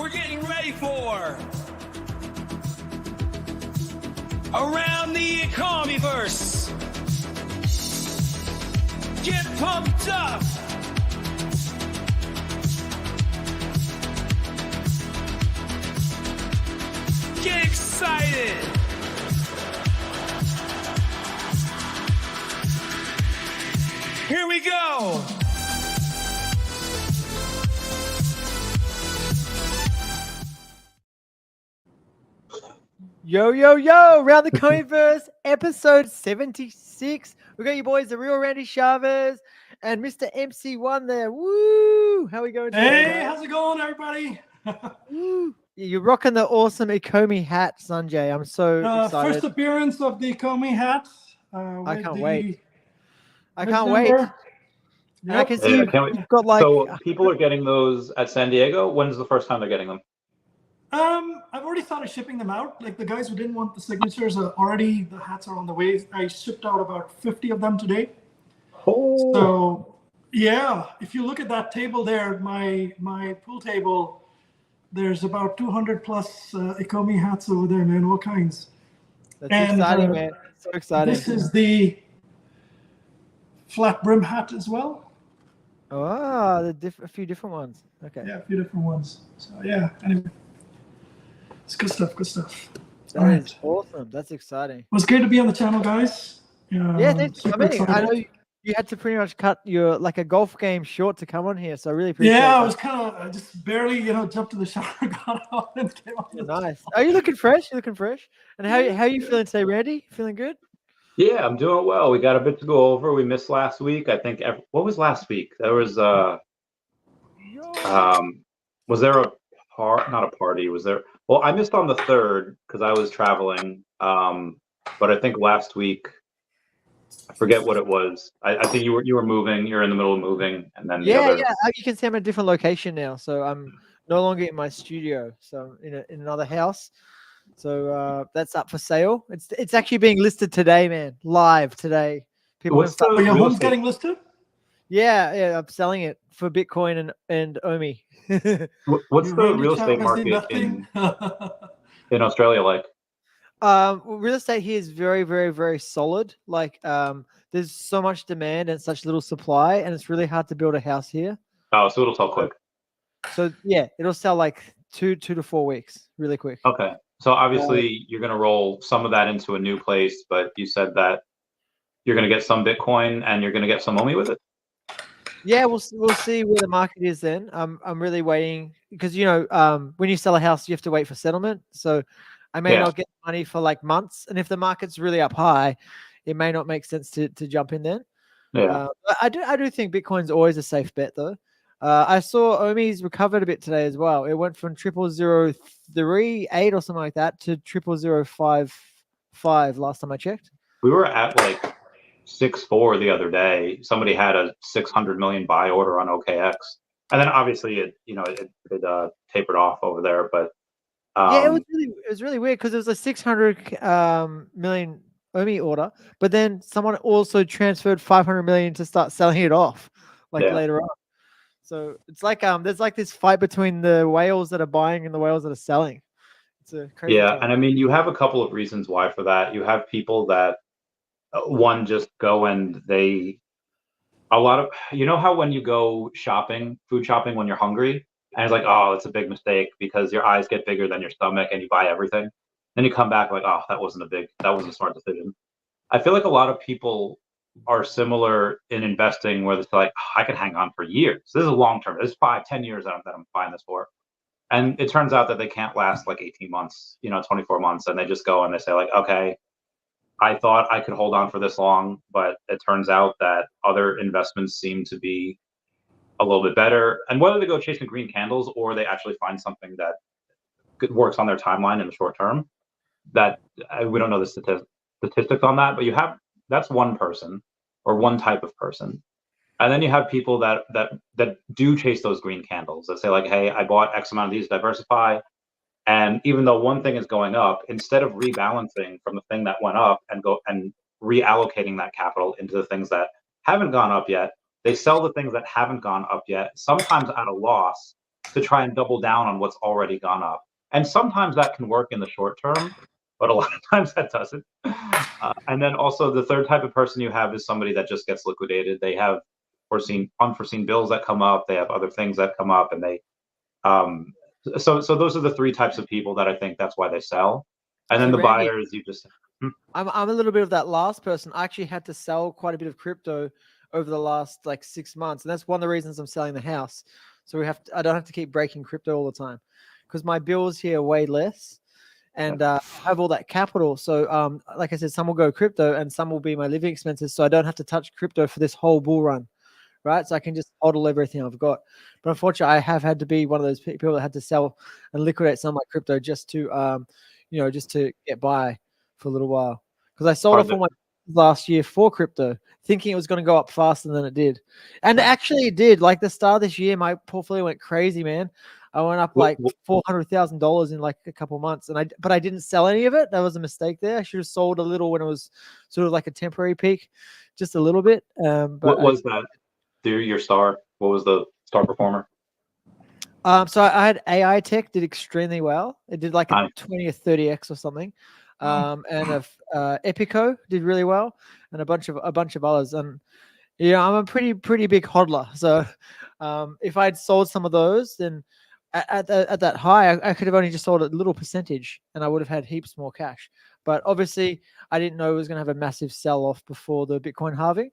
We're getting ready for Around the Ecomi Verse. Get pumped up. Get excited. Here we go. Yo, yo, yo, Round the Comiverse, episode 76. We got you boys, the real Randy Chavez and Mr. MC1 there. Woo! How we going today? Hey, how's it going, everybody? Woo. You're rocking the awesome Ecomi hat, Sanjay. I'm so excited. First appearance of the Ecomi hat. I can't wait. I can't wait. Yep. I can see you've got like... So people are getting those at San Diego. When's the first time they're getting them? I've already started shipping them out. Like the guys who didn't want the signatures are already, the hats are on the way. I shipped out about 50 of them today. Oh. So yeah, if you look at that table there, my pool table, there's about 200 plus Ecomi hats over there, man, all kinds. That's exciting, man. So exciting. This is the flat brim hat as well. Oh, a few different ones. Okay. Yeah, a few different ones. So yeah, anyway. It's good stuff, good stuff. That is awesome. That's exciting. It was great to be on the channel, guys. Yeah, thanks for coming. I know you had to pretty much cut your like a golf game short to come on here, so I really appreciate it. Yeah, I was I just barely, jumped to the shower, got out, and came on. Yeah, nice. Are you looking fresh? You looking fresh? And how are you feeling today, Randy? Feeling good? Yeah, I'm doing well. We got a bit to go over. We missed last week. I think. What was last week? There was was there a not a party? Was there? Well, I missed on the 3rd because I was traveling. But I think last week, I forget what it was. I think you were moving. You're in the middle of moving, and then yeah. You can see I'm at a different location now, so I'm no longer in my studio. So I'm in another house. So that's up for sale. It's actually being listed today, man. Live today. Your home's getting listed? Yeah, I'm selling it for Bitcoin and OMI. What's the real estate market in Australia like? Real estate here is very, very, very solid. Like, there's so much demand and such little supply, and it's really hard to build a house here. Oh, so it'll sell quick. So yeah, it'll sell like 2 to 4 weeks, really quick. Okay, so obviously you're gonna roll some of that into a new place, but you said that you're gonna get some Bitcoin and you're gonna get some OMI with it. Yeah, we'll see where the market is then. I'm really waiting because when you sell a house, you have to wait for settlement. So I may not get money for like months, and if the market's really up high, it may not make sense to jump in then. Yeah, I do think Bitcoin's always a safe bet though. I saw OMI's recovered a bit today as well. It went from 0003.8 or something like that to 0005.5 last time I checked. We were at like 6.4 the other day. Somebody had a 600 million buy order on OKX, and then obviously it tapered off over there. But yeah, it was really weird because it was a 600 million OMI order, but then someone also transferred 500 million to start selling it off later on. So it's like there's like this fight between the whales that are buying and the whales that are selling. It's a crazy time. And I mean you have a couple of reasons why for that. You have people that one just go and how when you go food shopping when you're hungry, and it's like, oh, it's a big mistake because your eyes get bigger than your stomach and you buy everything. Then you come back like, oh, that wasn't a smart decision. I feel like a lot of people are similar in investing where it's like, oh, I could hang on for years. This is a long term. This is 5-10 years that I'm buying this for. And it turns out that they can't last like 18 months, 24 months. And they just go and they say like, okay, I thought I could hold on for this long, but it turns out that other investments seem to be a little bit better. And whether they go chasing green candles or they actually find something that works on their timeline in the short term, that we don't know the statistics on that, but that's one person or one type of person. And then you have people that do chase those green candles that say like, hey, I bought X amount of these to diversify. And even though one thing is going up, instead of rebalancing from the thing that went up and reallocating that capital into the things that haven't gone up yet, they sell the things that haven't gone up yet, sometimes at a loss, to try and double down on what's already gone up. And sometimes that can work in the short term, but a lot of times that doesn't. And then also the third type of person you have is somebody that just gets liquidated. They have unforeseen bills that come up. They have other things that come up, and they so those are the three types of people that I think that's why they sell. And then the Randy, buyers, you just I'm a little bit of that last person. I actually had to sell quite a bit of crypto over the last like 6 months, and that's one of the reasons I'm selling the house. So I don't have to keep breaking crypto all the time, because my bills here are way less, and I have all that capital. So like I said, some will go crypto and some will be my living expenses. So I don't have to touch crypto for this whole bull run, right? So I can just hodl everything I've got. But unfortunately, I have had to be one of those people that had to sell and liquidate some of my crypto just to, just to get by for a little while. Because I sold off all my last year for crypto, thinking it was going to go up faster than it did. And actually it did. Like the start of this year, my portfolio went crazy, man. I went up like $400,000 in like a couple months, but I didn't sell any of it. That was a mistake there. I should have sold a little when it was sort of like a temporary peak, just a little bit. But what was that? Your star? What was the star performer? So I had AI Tech did extremely well. It did like a 20 or 30x or something. And Epico did really well, and a bunch of others. And I'm a pretty big hodler. So if I'd sold some of those, then at that high, I could have only just sold a little percentage, and I would have had heaps more cash. But obviously, I didn't know it was going to have a massive sell off before the Bitcoin halving.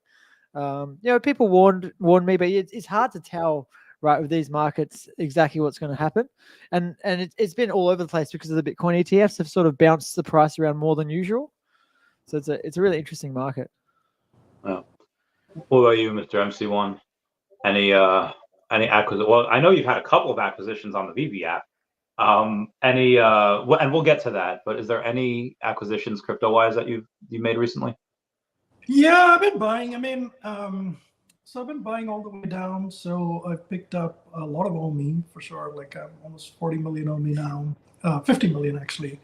People warned me, but it's hard to tell, right, with these markets exactly what's going to happen. And it's been all over the place because of the Bitcoin ETFs have sort of bounced the price around more than usual. So it's a really interesting market. What about you, Mr. MC1? Any acquisition? Well, I know you've had a couple of acquisitions on the VeVe app. And we'll get to that, but is there any acquisitions crypto-wise that you made recently? Yeah, I've been buying. So I've been buying all the way down. So I've picked up a lot of OMI for sure. Like almost 40 million OMI now, 50 million actually.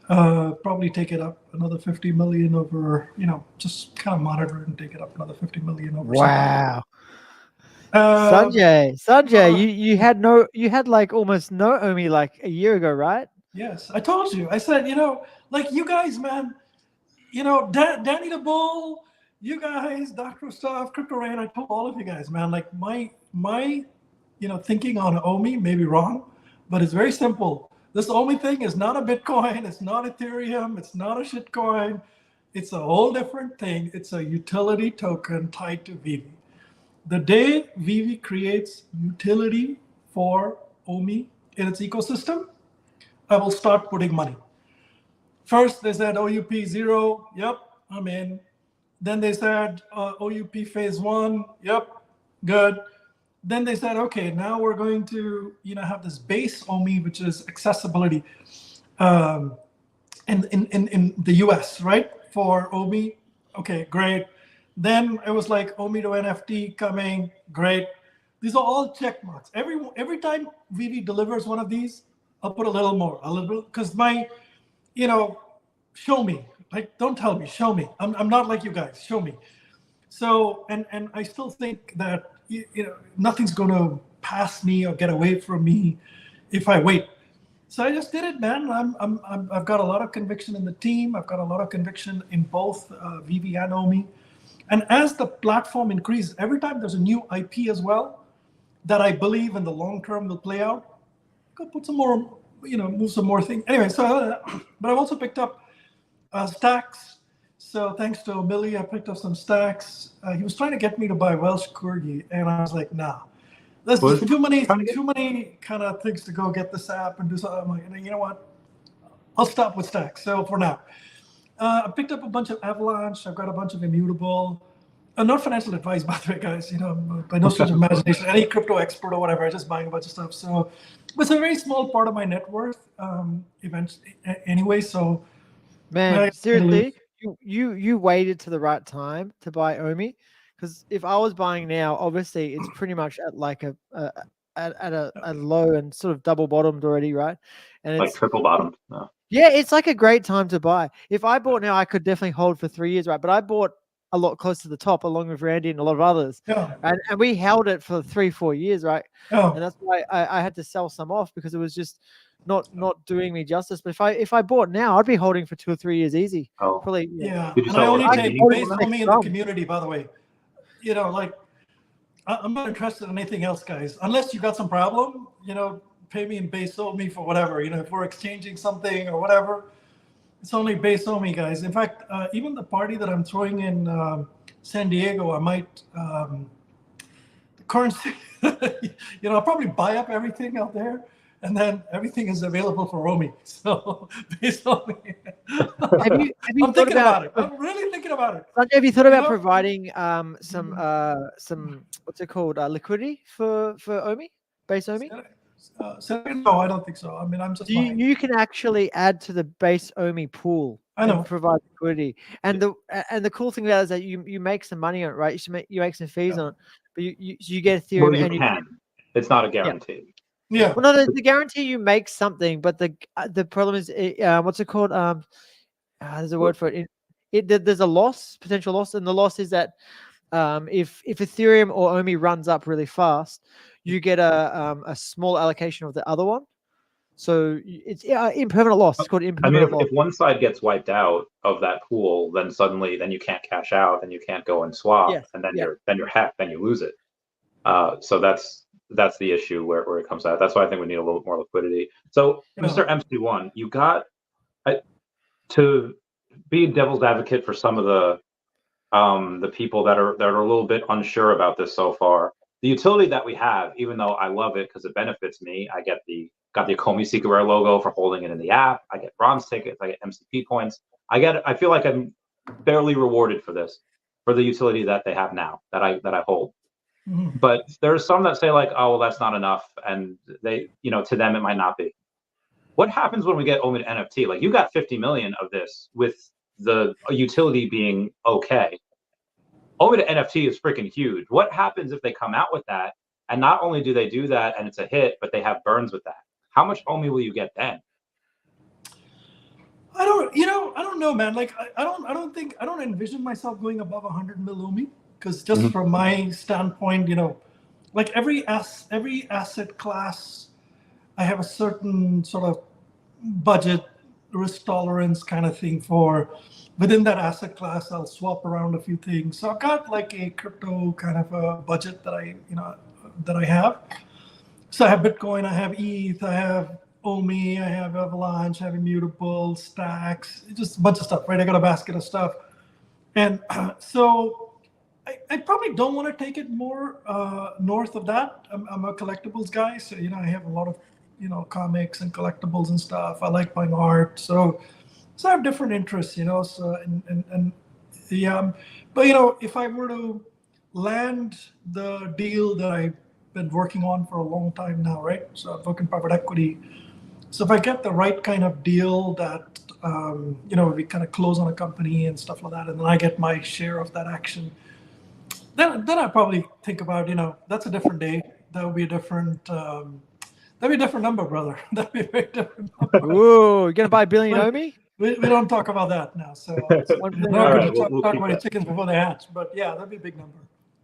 Probably take it up another 50 million over, just kind of monitor it and take it up another 50 million over. Wow. Sanjay, you had like almost no OMI like a year ago, right? Yes, I told you. I said, like you guys, man, Danny the Bull, you guys, Dr. Stuff, Crypto Rain, I told all of you guys, man, like my thinking on OMI may be wrong, but it's very simple. This OMI thing is not a Bitcoin, it's not Ethereum, it's not a shitcoin. It's a whole different thing. It's a utility token tied to VeVe. The day VeVe creates utility for OMI in its ecosystem, I will start putting money. First, they said OUP 0. Yep, I'm in. Then they said OUP phase 1. Yep, good. Then they said, okay, now we're going to have this base OMI, which is accessibility in the US, right? For OMI. Okay, great. Then it was like OMI to NFT coming, great. These are all check marks. Every time VeVe delivers one of these, I'll put a little more, because my, show me. Like, don't tell me, show me. I'm not like you guys, show me. So, and I still think that, nothing's going to pass me or get away from me if I wait. So I just did it, man. I've got a lot of conviction in the team. I've got a lot of conviction in both VeVe and OMI. And as the platform increases, every time there's a new IP as well that I believe in the long term will play out, go put some more, move some more things. Anyway, so, but I've also picked up stacks. So thanks to Billy, I picked up some stacks. He was trying to get me to buy Welsh Corgi, and I was like, nah. There's too many kind of things to go get this app and do something. I'm like, you know what? I'll stop with stacks. So for now, I picked up a bunch of Avalanche. I've got a bunch of Immutable. Not financial advice, by the way, guys. By no stretch of imagination, any crypto expert or whatever. I'm just buying a bunch of stuff. So it's a very small part of my net worth, eventually, anyway. So, man, seriously, you waited to the right time to buy OMI. Because if I was buying now, obviously it's pretty much at like a low and sort of double bottomed already, right? And like it's triple bottomed. No. Yeah, it's like a great time to buy. If I bought now, I could definitely hold for 3 years, right? But I bought a lot closer to the top, along with Randy and a lot of others. Yeah. And we held it for 3-4 years, right? Yeah. And that's why I had to sell some off, because it was just not doing me justice. But if I bought now, I'd be holding for 2 or 3 years easy. Oh. Probably. Yeah. Did you And I sell only it? take I- based on me in the community, by the way. You know, like, I'm not interested in anything else, guys. Unless you got some problem, you know, pay me in base OMI for whatever. You know, if we're exchanging something or whatever, it's only base OMI, guys. In fact, even the party that I'm throwing in San Diego, I might, the currency, you know, I'll probably buy up everything out there, and then everything is available for OMI. So base OMI. Have you I'm thought thinking about about it. I'm really thinking about it. Sanjay, have you thought about know? providing some what's it called, liquidity for OMI, base OMI? So, no, I don't think so. I mean, I'm just buying. You can actually add to the base OMI pool I know. and provide liquidity. And the cool thing about it is that you make some money on it, right? You make some fees on it, but you get Ethereum. Well, you and can. It's not a guarantee. Yeah. Well, no, the guarantee you make something, but the problem is, what's it called? There's a word for it. There's a loss, potential loss, and the loss is that if Ethereum or OMI runs up really fast, you get a small allocation of the other one. So it's impermanent loss. It's called I impermanent mean, loss. if one side gets wiped out of that pool, then suddenly you can't cash out, and you can't go and swap, Yes, and then yeah. you're hacked, then you lose it. So that's the issue where it comes out. That's why I think we need a little bit more liquidity. So, Mr. MC1, you got to be devil's advocate for some of the people that are a little bit unsure about this so far. The utility that we have, even though I love it because it benefits me, I got the Ecomi Secret Rare logo for holding it in the app. I get bronze tickets. I get MCP points. I feel like I'm barely rewarded for this, for the utility that they have now that I hold. Mhm. But there's some that say like, oh, well, that's not enough, and they, to them it might not be. What happens when we get OMI to NFT? Like, you got 50 million of this with the utility being okay. OMI to NFT is freaking huge. What happens if they come out with that, and not only do they do that and it's a hit, but they have burns with that? How much OMI will you get then? I don't know, man. Like, I don't envision myself going above 100 mil OMI, because just from my standpoint, like every asset class, I have a certain sort of budget, risk tolerance kind of thing for. Within that asset class, I'll swap around a few things. So I've got like a crypto kind of a budget that I have. So I have Bitcoin, I have ETH, I have OMI, I have Avalanche, I have Immutable, Stacks, just a bunch of stuff, right? I got a basket of stuff. And so I probably don't want to take it more north of that. I'm a collectibles guy, so I have a lot of comics and collectibles and stuff. I like buying art, so I have different interests, So and yeah, but if I were to land the deal that I've been working on for a long time now, right? So I've worked in private equity. So if I get the right kind of deal that we kind of close on a company and stuff like that, and then I get my share of that action, then I probably think about that's a different day. That would be a different. That'd be a different number, brother. That'd be a very different number. Ooh, you're gonna buy a billion OMI? We don't talk about that now. So we're not going to talk about the chickens before they hatch. But yeah, that'd be a big number.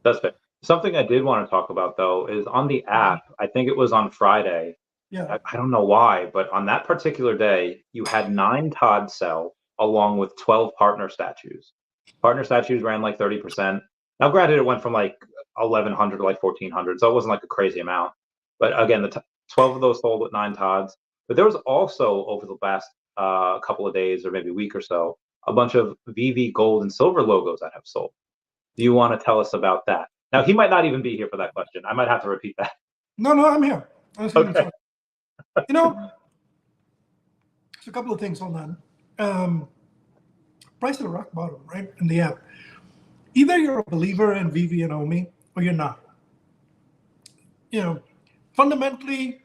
That's fair. Something I did want to talk about though is on the app. I think it was on Friday. Yeah. I don't know why, but on that particular day, you had 9 Todd sell along with 12 partner statues. Partner statues ran like 30%. Now, granted, it went from like 1,100 to like 1,400, so it wasn't like a crazy amount. But again, 12 of those sold with 9 Todds. But there was also, over the last couple of days or maybe a week or so, a bunch of VeVe gold and silver logos that have sold. Do you want to tell us about that? Now, he might not even be here for that question. I might have to repeat that. No, I'm here. Okay. There's a couple of things on that. Price at a rock bottom, right, in the app. Either you're a believer in VeVe and OMI, or you're not. Fundamentally,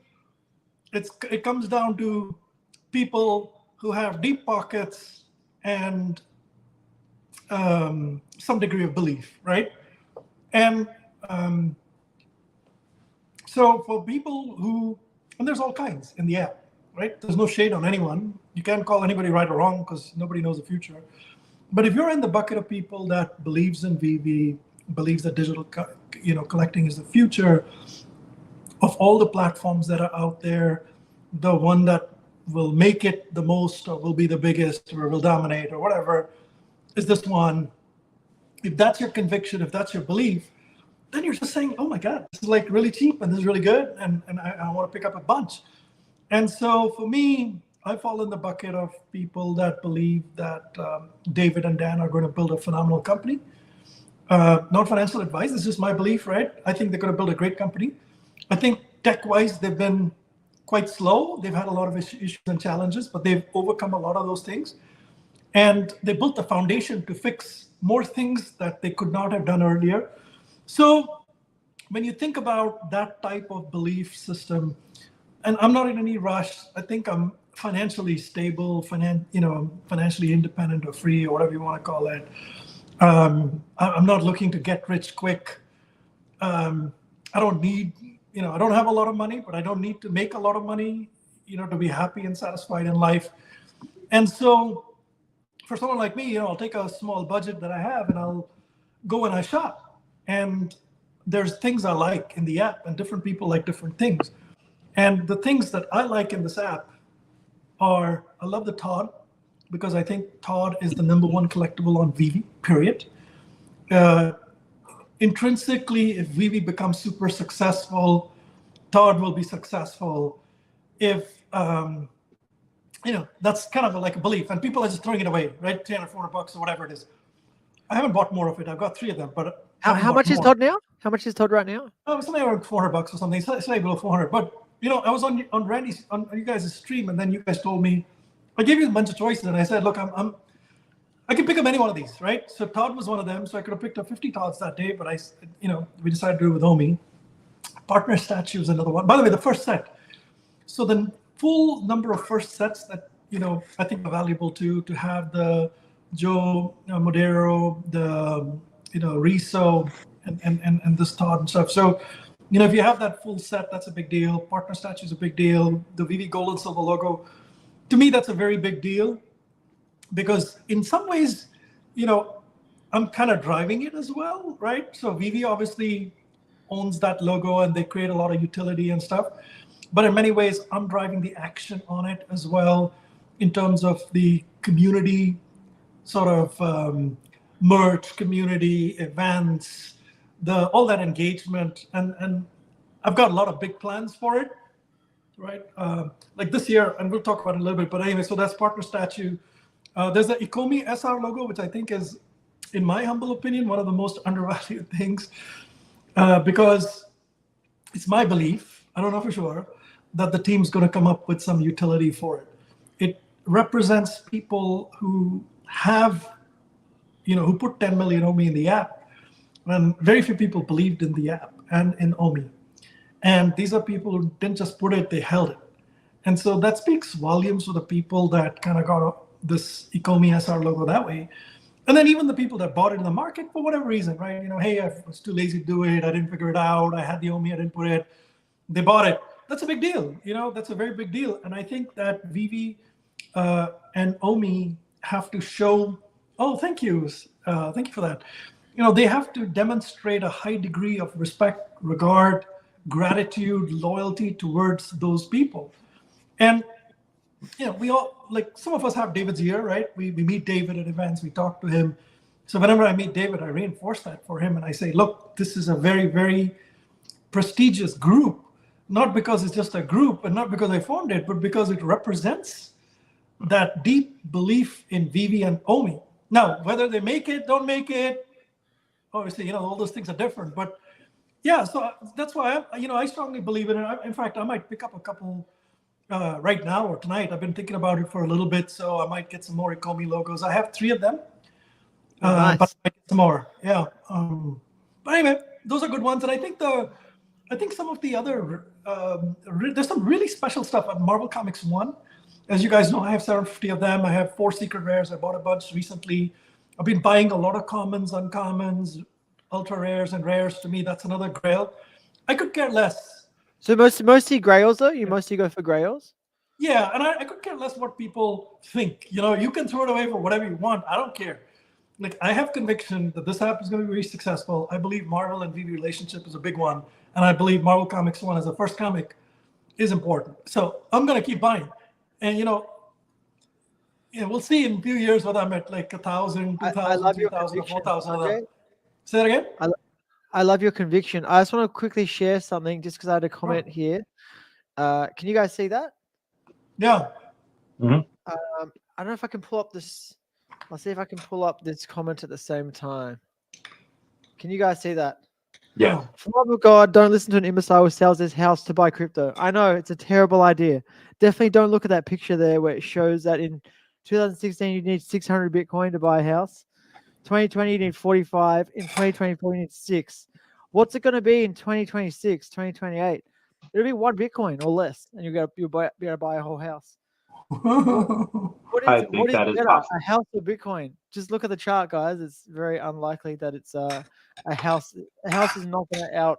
it comes down to people who have deep pockets and some degree of belief, right? And so for people who, and there's all kinds in the app, right? There's no shade on anyone. You can't call anybody right or wrong because nobody knows the future. But if you're in the bucket of people that believes in VeVe, believes that digital collecting is the future, of all the platforms that are out there, the one that will make it the most or will be the biggest or will dominate or whatever is this one. If that's your conviction, if that's your belief, then you're just saying, oh my God, this is like really cheap and this is really good and I want to pick up a bunch. And so for me, I fall in the bucket of people that believe that David and Dan are going to build a phenomenal company. Not financial advice, this is my belief, right? I think they're going to build a great company. I think tech-wise, they've been quite slow. They've had a lot of issues and challenges, but they've overcome a lot of those things. And they built the foundation to fix more things that they could not have done earlier. So when you think about that type of belief system, and I'm not in any rush, I think I'm financially stable, financially independent or free or whatever you want to call it. I'm not looking to get rich quick. I don't need, I don't have a lot of money, but I don't need to make a lot of money, to be happy and satisfied in life. And so for someone like me, I'll take a small budget that I have and I'll go and I shop. And there's things I like in the app and different people like different things. And the things that I like in this app are, I love the Todd, because I think Todd is the #1 collectible on VeVe, period. Intrinsically, if VeVe becomes super successful, Todd will be successful. If, that's kind of like a belief, and people are just throwing it away, right? $300, $400 or whatever it is. I haven't bought more of it. I've got 3 of them, but how much is Todd now? How much is Todd right now? Oh, something around $400 or something, slightly below 400. But I was on you guys' stream, and then you guys told me, I gave you a bunch of choices, and I said, look, I can pick up any one of these, right? So Todd was one of them, so I could have picked up 50 Todds that day, but we decided to do it with OMI. Partner Statue is another one. By the way, the first set. So the full number of first sets that, I think are valuable to have the Joe Modero, the, Riso, and this Todd and stuff. So, if you have that full set, that's a big deal. Partner Statue is a big deal. The VeVe Gold and Silver logo, to me, that's a very big deal, because in some ways, I'm kind of driving it as well, right? So VeVe obviously owns that logo and they create a lot of utility and stuff. But in many ways, I'm driving the action on it as well, in terms of the community sort of merch, community events, all that engagement. And I've got a lot of big plans for it, right? Like this year, and we'll talk about it a little bit, but anyway, so that's Partner Statue. There's the Ecomi SR logo, which I think is, in my humble opinion, one of the most undervalued things, because it's my belief, I don't know for sure, that the team's going to come up with some utility for it. It represents people who have, who put 10 million OMI in the app, and very few people believed in the app and in OMI. And these are people who didn't just put it, they held it. And so that speaks volumes to the people that kind of got this Ecomi SR logo that way. And then even the people that bought it in the market for whatever reason, right? Hey, I was too lazy to do it. I didn't figure it out. I had the OMI, I didn't put it. They bought it. That's a big deal. That's a very big deal. And I think that VeVe and OMI have to show, oh, thank you. Thank you for that. They have to demonstrate a high degree of respect, regard, gratitude, loyalty towards those people. And we all, like, some of us have David's ear, right? We meet David at events, we talk to him. So whenever I meet David, I reinforce that for him. And I say, look, this is a very, very prestigious group, not because it's just a group and not because I formed it, but because it represents that deep belief in VeVe and OMI. Now, whether they make it, don't make it, obviously, all those things are different. But yeah, so that's why I strongly believe in it. In fact, I might pick up a couple right now or tonight. I've been thinking about it for a little bit, so I might get some more Ecomi logos. I have 3 of them, nice. but I might get some more. Yeah. But anyway, those are good ones. And I think some of the other there's some really special stuff at Marvel Comics 1. As you guys know, I have 750 of them. I have 4 secret rares. I bought a bunch recently. I've been buying a lot of commons, uncommons, ultra rares, and rares. To me, that's another grail. I could care less. So mostly grails, though? You mostly go for grails? Yeah, and I could care less what people think. You can throw it away for whatever you want. I don't care. like I have conviction that this app is going to be very successful. I believe Marvel and VeVe relationship is a big one, and I believe Marvel Comics 1 as a first comic is important. So I'm going to keep buying, and we'll see in a few years whether I'm at like 1,000, I 2,000, love your 3,000, or conviction, 4,000 of them. Sanjay. Say that again. I love your conviction. I just want to quickly share something just because I had a comment here. Can you guys see that? Yeah. Mm-hmm. I don't know if I can pull up this. I'll see if I can pull up this comment at the same time. Can you guys see that? Yeah. For the love of God, don't listen to an imbecile who sells his house to buy crypto. I know it's a terrible idea. Definitely don't look at that picture there where it shows that in 2016 you need 600 Bitcoin to buy a house. 2020 you need 45. In 2024 you need 6. What's it going to be in 2026, 2028? It'll be 1 Bitcoin or less, and you'll be able to buy a whole house. I think that is better, possible. a house or Bitcoin? Just look at the chart, guys. It's very unlikely that it's a house. A house is not going to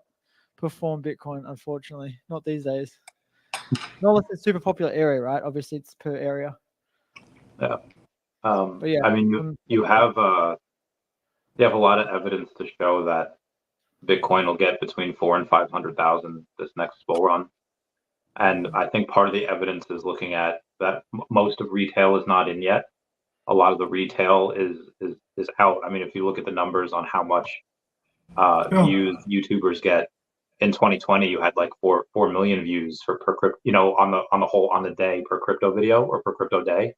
outperform Bitcoin, unfortunately. Not these days. Not unless it's a super popular area, right? Obviously, it's per area. Yeah. But yeah, I mean, you have a lot of evidence to show that Bitcoin will get between 400,000 and 500,000 this next bull run. And I think part of the evidence is looking at that most of retail is not in yet. A lot of the retail is out. I mean, if you look at the numbers on how much views YouTubers get in 2020, you had like 4 million views per crypto, on the day per crypto video or per crypto day,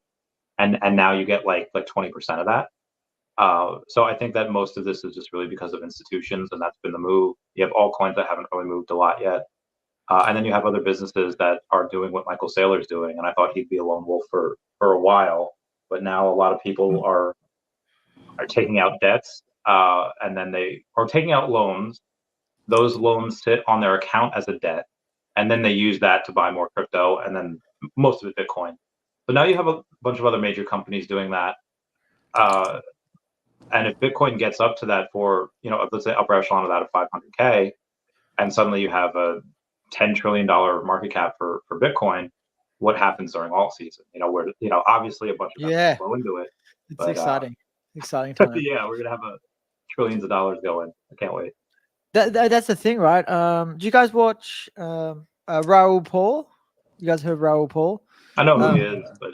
and now you get like 20% of that. So I think that most of this is just really because of institutions, and that's been the move. You have altcoins that haven't really moved a lot yet. And then you have other businesses that are doing what Michael Saylor's doing, and I thought he'd be a lone wolf for a while, but now a lot of people are taking out debts, and then they are taking out loans. Those loans sit on their account as a debt, and then they use that to buy more crypto, and then most of it Bitcoin. So now you have a bunch of other major companies doing that. And if Bitcoin gets up to that for, let's say upper echelon of that of 500K, and suddenly you have a $10 trillion market cap for Bitcoin, what happens during alt season? Where obviously a bunch of them flow into it. It's exciting time. Yeah, we're gonna have trillions of dollars going. I can't wait. That's the thing, right? Do you guys watch Raoul Paul? You guys heard of Raoul Paul? I know who he is, but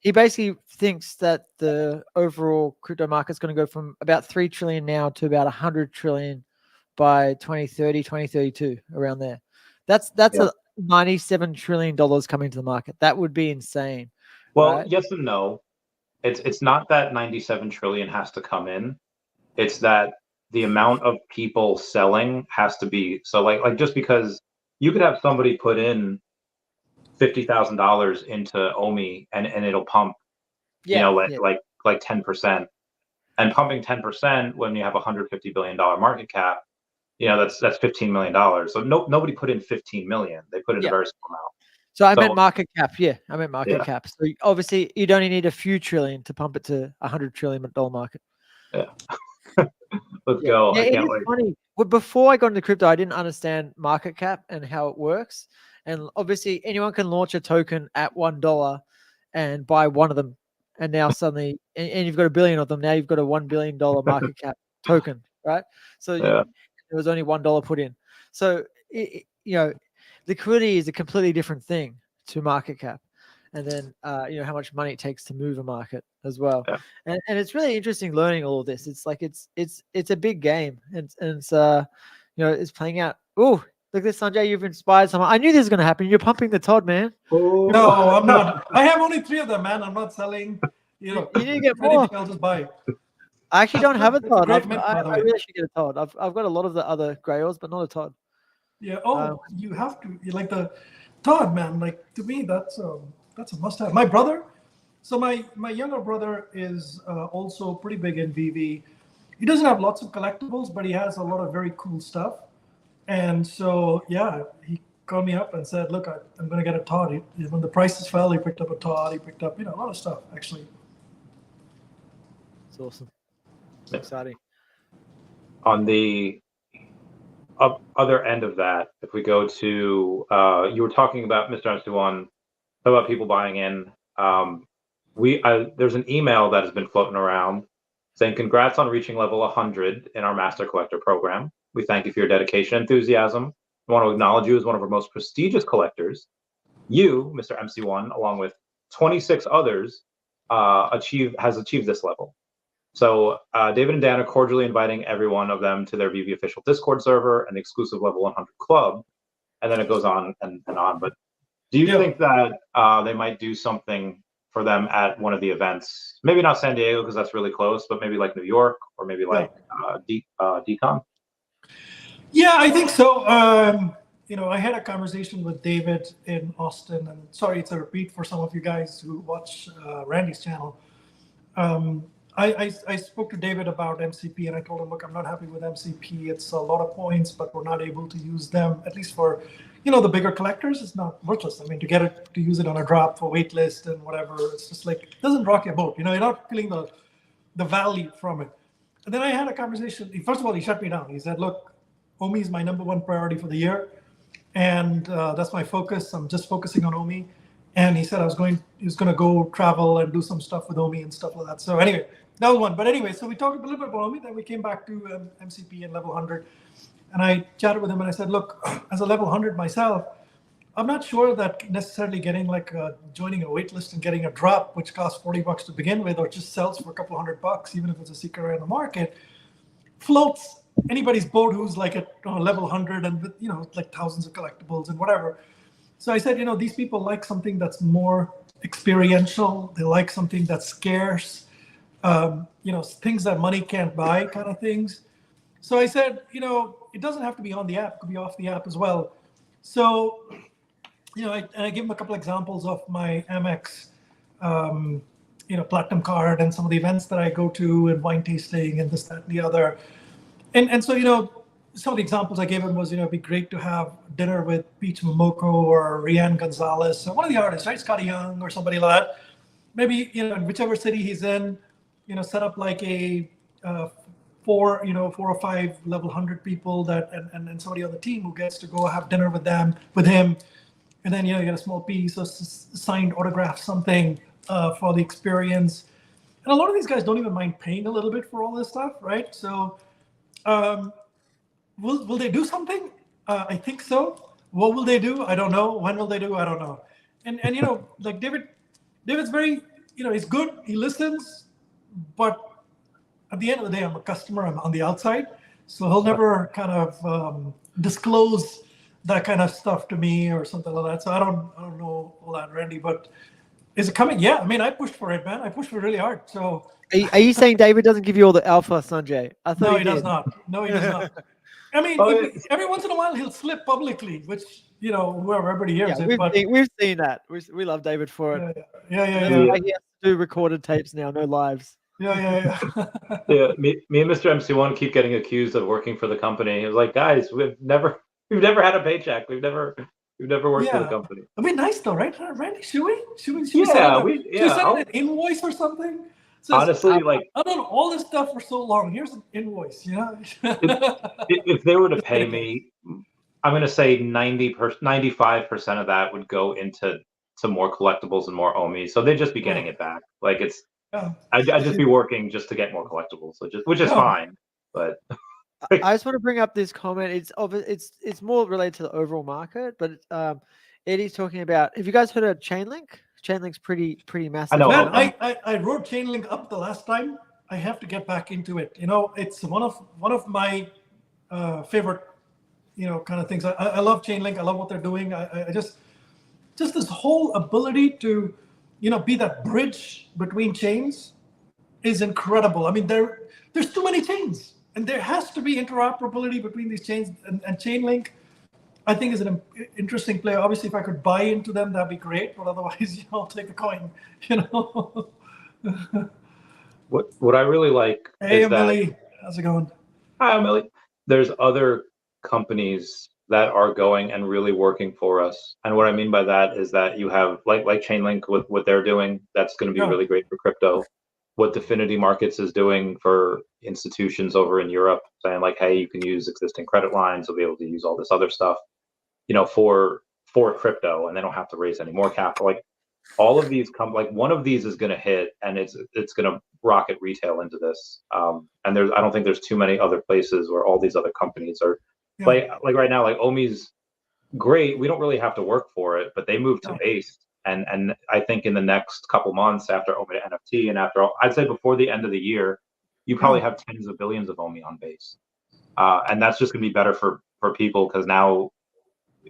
he basically thinks that the overall crypto market's going to go from about 3 trillion now to about 100 trillion by 2030, 2032, around there. That's a $97 trillion coming to the market. That would be insane. Well, right? Yes and no. It's not that 97 trillion has to come in. It's that the amount of people selling has to be so like just because you could have somebody put in $50,000 into OMI and it'll pump, like 10%, and pumping 10% when you have $150 billion market cap, that's $15 million. So nobody put in 15 million. They put in a very small amount. So I meant market cap. Yeah, I meant market cap. So obviously you'd only need a few trillion to pump it to $100 trillion market. Yeah. Let's go. I can't wait. Funny. Well, before I got into crypto, I didn't understand market cap and how it works. And obviously anyone can launch a token at $1 and buy one of them. And now suddenly, and you've got a billion of them. Now you've got a $1 billion market cap token, right? So there was only $1 put in. So, liquidity is a completely different thing to market cap. And then, how much money it takes to move a market as well. Yeah. And it's really interesting learning all of this. It's like, it's a big game, and it's, it's playing out. Oh, look at this, Sanjay, you've inspired someone. I knew this was going to happen. You're pumping the Todd, man. Oh. No, I'm not. I have only 3 of them, man. I'm not selling. You need to get more. I'll just buy. I actually don't have a Todd. I really should get a Todd. I've got a lot of the other Grails, but not a Todd. Yeah. Oh, you have to. You like the Todd, man. Like, to me, that's a must-have. My brother. So my younger brother is also pretty big in VeVe. He doesn't have lots of collectibles, but he has a lot of very cool stuff. And so, he called me up and said, look, I'm going to get a Todd. When the prices fell, he picked up a Todd. He picked up, a lot of stuff, actually. It's awesome. It's exciting. On the other end of that, if we go to, you were talking about, Mr. Nastascia, about people buying in. There's an email that has been floating around saying, congrats on reaching level 100 in our Master Collector program. We thank you for your dedication and enthusiasm. We want to acknowledge you as one of our most prestigious collectors. You, Mr. MC1, along with 26 others, has achieved this level. So David and Dan are cordially inviting every one of them to their VeVe official Discord server and the exclusive level 100 club. And then it goes on and on. But do you think that they might do something for them at one of the events? Maybe not San Diego because that's really close, but maybe like New York or maybe like DCon? Yeah, I think so. I had a conversation with David in Austin, and sorry, it's a repeat for some of you guys who watch Randy's channel. I spoke to David about MCP, and I told him, look, I'm not happy with MCP. It's a lot of points, but we're not able to use them, at least for, the bigger collectors. It's not worthless. I mean, to use it on a drop for waitlist and whatever, it's just like, it doesn't rock your boat. You're not feeling the value from it. And then I had a conversation. First of all, he shut me down. He said, look, OMI is my #1 priority for the year. And that's my focus. I'm just focusing on OMI. And he said he was going to go travel and do some stuff with OMI and stuff like that. So anyway, that was one. But anyway, so we talked a little bit about OMI. Then we came back to MCP and level 100. And I chatted with him and I said, look, as a level 100 myself, I'm not sure that necessarily getting joining a waitlist and getting a drop, which costs $40 to begin with, or just sells for a couple $100, even if it's a secret rare in the market, floats anybody's boat who's like at level 100 and like thousands of collectibles and whatever. So I said, these people like something that's more experiential. They like something that's scarce, things that money can't buy kind of things. So I said, it doesn't have to be on the app. It could be off the app as well. So, I give them a couple examples of my Amex, platinum card and some of the events that I go to and wine tasting and this, that, and the other. And so, some of the examples I gave him was, it'd be great to have dinner with Peach Momoko or Rianne Gonzalez, or one of the artists, right? Scotty Young or somebody like that. Maybe, in whichever city he's in, set up like a 4 or 5 level 100 people that, and somebody on the team who gets to go have dinner with him. And then, you get a small piece or signed autograph, something for the experience. And a lot of these guys don't even mind paying a little bit for all this stuff, right? So, will they do something? I think so. What will they do? I don't know. When will they do? I don't know. And like David's very, he's good. He listens, but at the end of the day, I'm a customer. I'm on the outside, so he'll never kind of disclose that kind of stuff to me or something like that. So I don't know all that, Randy. But is it coming? Yeah. I mean, I pushed for it, man. I pushed for it really hard. So. Are you saying David doesn't give you all the alpha, Sanjay? I thought no, he does not. No, he does not. I mean, every once in a while he'll slip publicly, which whoever everybody hears it. But we've seen that. We love David for it. Yeah. He has to do recorded tapes now, no lives. Yeah. Yeah. Me and Mr. MC1 keep getting accused of working for the company. It was like, guys, we've never had a paycheck. We've never worked for the company. It'd be nice though, right, Randy? Should we send an invoice or something? Honestly, I've done all this stuff for so long. Here's an invoice, if they were to pay me, I'm going to say 95% of that would go into more collectibles and more OMI. So they'd just be getting it back. Like I'd just be working just to get more collectibles, which is fine. But I just want to bring up this comment. It's more related to the overall market, but Eddie's talking about. Have you guys heard of Chainlink? Chainlink's pretty massive. I know. Man, I wrote Chainlink up the last time. I have to get back into it. It's one of my favorite, kind of things. I love Chainlink. I love what they're doing. I just this whole ability to, be that bridge between chains is incredible. I mean, there's too many chains, and there has to be interoperability between these chains. And Chainlink, I think, is an interesting play. Obviously, if I could buy into them, that'd be great. But otherwise, I'll take the coin. What I really like. Hey, Emily, how's it going? Hi, Emily. There's other companies that are going and really working for us, and what I mean by that is that you have like Chainlink with what they're doing. That's going to be really great for crypto. What Definity Markets is doing for institutions over in Europe, saying like, hey, you can use existing credit lines. You'll be able to use all this other stuff. For crypto, and they don't have to raise any more capital. Like all of these come like one of these is going to hit, and it's going to rocket retail into this. And I don't think there's too many other places where all these other companies are like right now, like OMI's great. We don't really have to work for it, but they moved to Base. And I think in the next couple months after OMI to NFT and after I'd say before the end of the year, you probably have tens of billions of OMI on Base. And that's just going to be better for people because now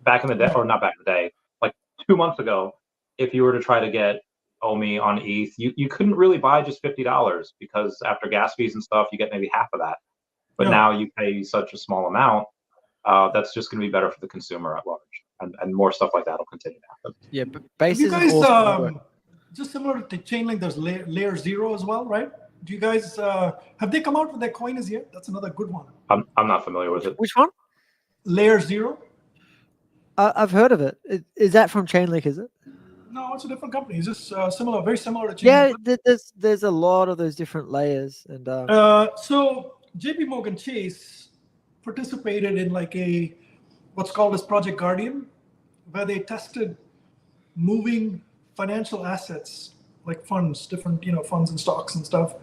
back in the day, or not back in the day, like 2 months ago, if you were to try to get OMI on ETH, you couldn't really buy just $50 because after gas fees and stuff, you get maybe half of that. But now you pay such a small amount, that's just going to be better for the consumer at large. And more stuff like that will continue to happen. Yeah, but Base you is guys, awesome. just similar to Chainlink, there's layer 0 as well, right? Do you guys, have they come out with their coin as yet? That's another good one. I'm not familiar with it. Which one? Layer 0? I've heard of it. Is that from Chainlink, is it? No, it's a different company. It's just similar, very similar to Chainlink. Yeah, there's a lot of those different layers. And so JP Morgan Chase participated in like what's called as Project Guardian, where they tested moving financial assets like funds, different funds and stocks and stuff,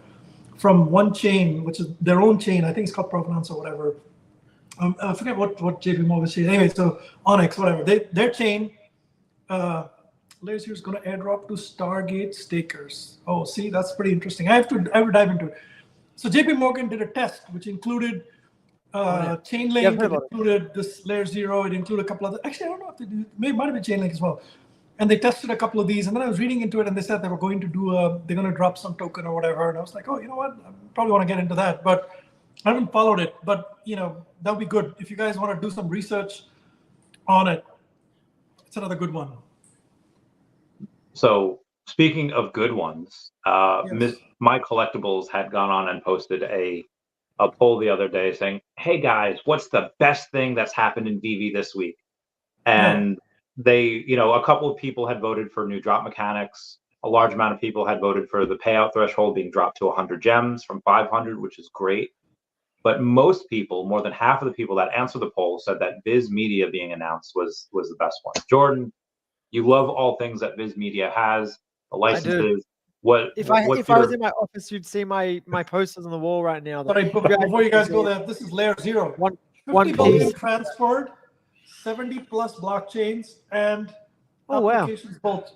from one chain, which is their own chain. I think it's called Provenance or whatever. I forget what JP Morgan said. Anyway, so Onyx, whatever. Their chain, Layer 0 is going to airdrop to Stargate stakers. Oh, see, that's pretty interesting. I would dive into it. So JP Morgan did a test, which included Chainlink, it included this Layer 0, it included a couple other. Actually, I don't know if they do. Maybe it might have been Chainlink as well. And they tested a couple of these, and then I was reading into it, and they said they were going to they're going to drop some token or whatever. And I was like, oh, you know what? I probably want to get into that, but I haven't followed it. But that would be good if you guys want to do some research on it. It's another good one. So speaking of good ones, My Collectibles had gone on and posted a poll the other day saying, "Hey guys, what's the best thing that's happened in VeVe this week?" And they, a couple of people had voted for new drop mechanics. A large amount of people had voted for the payout threshold being dropped to 100 gems from 500, which is great. But most people, more than half of the people that answered the poll, said that Viz Media being announced was the best one. Jordan, you love all things that Viz Media has, the licenses. If I was in my office, you'd see my posters on the wall right now. Sorry, before you guys go there, this is Layer 0. 50 billion transferred, 70 plus blockchains, and applications both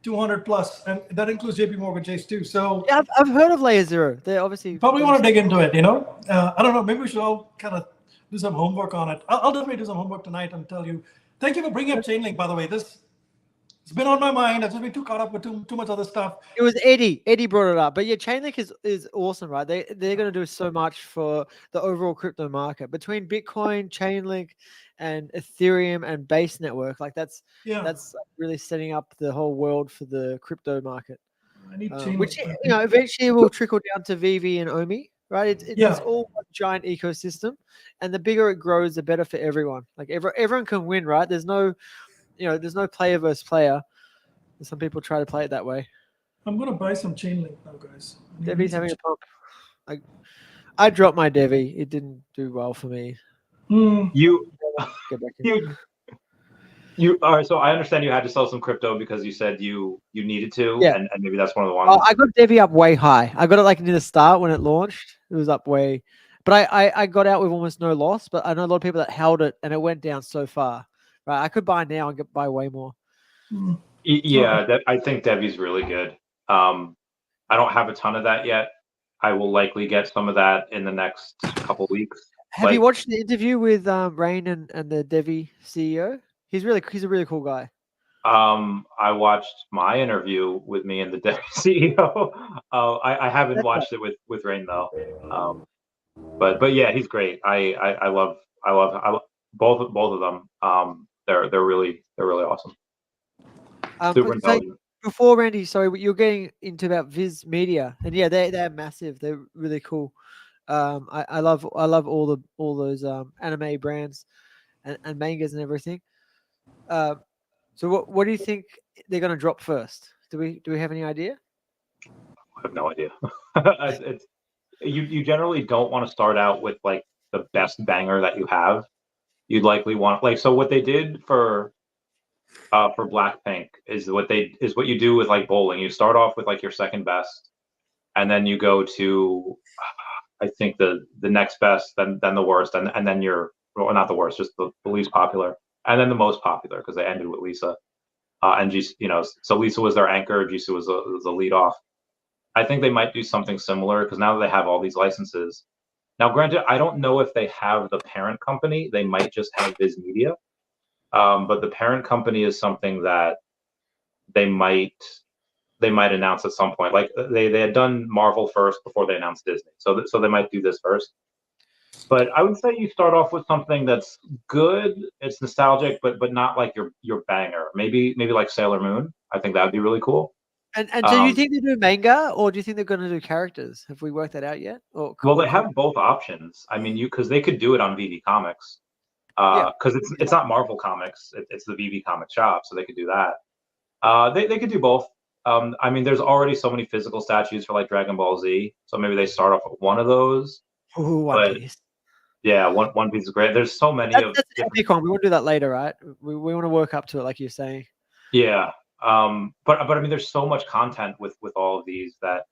200 plus, and that includes JP Morgan Chase too. So yeah, I've heard of Layer 0. They obviously probably want to dig into it. I don't know. Maybe we should all kind of do some homework on it. I'll definitely do some homework tonight and tell you. Thank you for bringing up Chainlink, by the way. It's been on my mind. I've just been too caught up with too much other stuff. It was Eddie. Eddie brought it up. But yeah, Chainlink is awesome, right? They're going to do so much for the overall crypto market. Between Bitcoin, Chainlink, and Ethereum and Base Network, like that's really setting up the whole world for the crypto market. I need which eventually will trickle down to VeVe and OMI, right? It's all one giant ecosystem, and the bigger it grows, the better for everyone. Like everyone can win, right? There's no player versus player. Some people try to play it that way. I'm gonna buy some Chainlink now, guys. Devi's having a pump. I dropped my Devi. It didn't do well for me. All right, so I understand you had to sell some crypto because you said you needed to, and maybe that's one of the ones. Oh, I got Devi up way high. I got it like near the start when it launched. It was up way, but I got out with almost no loss. But I know a lot of people that held it and it went down so far. Right, I could buy now and buy way more. Yeah, I think Devi's really good. I don't have a ton of that yet. I will likely get some of that in the next couple weeks. Have you watched the interview with Rain and the Devi CEO? He's a really cool guy. I watched my interview with me and the Devi CEO. I haven't watched it with Rain though. But yeah, he's great. I love both of them. They're really awesome. Super intelligent. Before Randy, sorry, you're getting into about Viz Media, and yeah, they're massive. They're really cool. I love all those anime brands and mangas and everything. So what do you think they're going to drop first? Do we have any idea? I have no idea. You generally don't want to start out with like the best banger that you have. You'd likely want so what they did for for Blackpink is what you do with like bowling. You start off with like your second best, and then you go to I think the next best, then the worst, and then you're well, not the worst, just the least popular, and then the most popular because they ended with Lisa. And Jisoo, so Lisa was their anchor, Jisoo was the lead off. I think they might do something similar because now that they have all these licenses. Now, granted, I don't know if they have the parent company. They might just have Viz Media, but the parent company is something that they might announce at some point. Like they had done Marvel first before they announced Disney, so they might do this first. But I would say you start off with something that's good. It's nostalgic, but not like your banger. Maybe like Sailor Moon. I think that'd be really cool. And so you think they do manga, or do you think they're going to do characters? Have we worked that out yet? Well, they have both options. I mean, because they could do it on VeVe Comics, because it's not Marvel Comics. It's the VeVe Comic shop, so they could do that. They could do both. I mean, there's already so many physical statues for like Dragon Ball Z, so maybe they start off with one of those. Ooh, One Piece. Yeah, One Piece is great. There's so many that's an epic one. We want to do that later, right? We want to work up to it, like you're saying. Yeah, but I mean, there's so much content with all of these that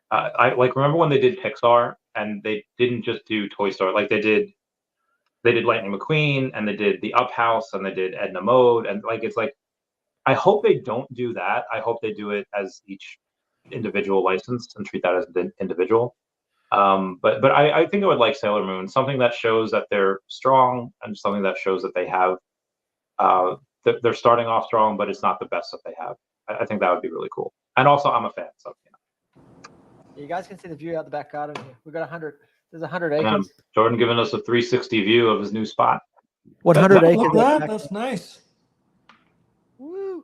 I like. Remember when they did Pixar and they didn't just do Toy Story, like they did Lightning McQueen and they did the Up House and they did Edna Mode, and like it's like I hope they don't do that. I hope they do it as each individual license and treat that as an individual. But I think I would like Sailor Moon, something that shows that they're strong and something that shows that they have they're starting off strong, but it's not the best that they have. I think that would be really cool. And also, I'm a fan, so You guys can see the view out the back garden here. We've got 100. There's 100 acres. Jordan giving us a 360 view of his new spot. 100 acres. That's nice. Woo.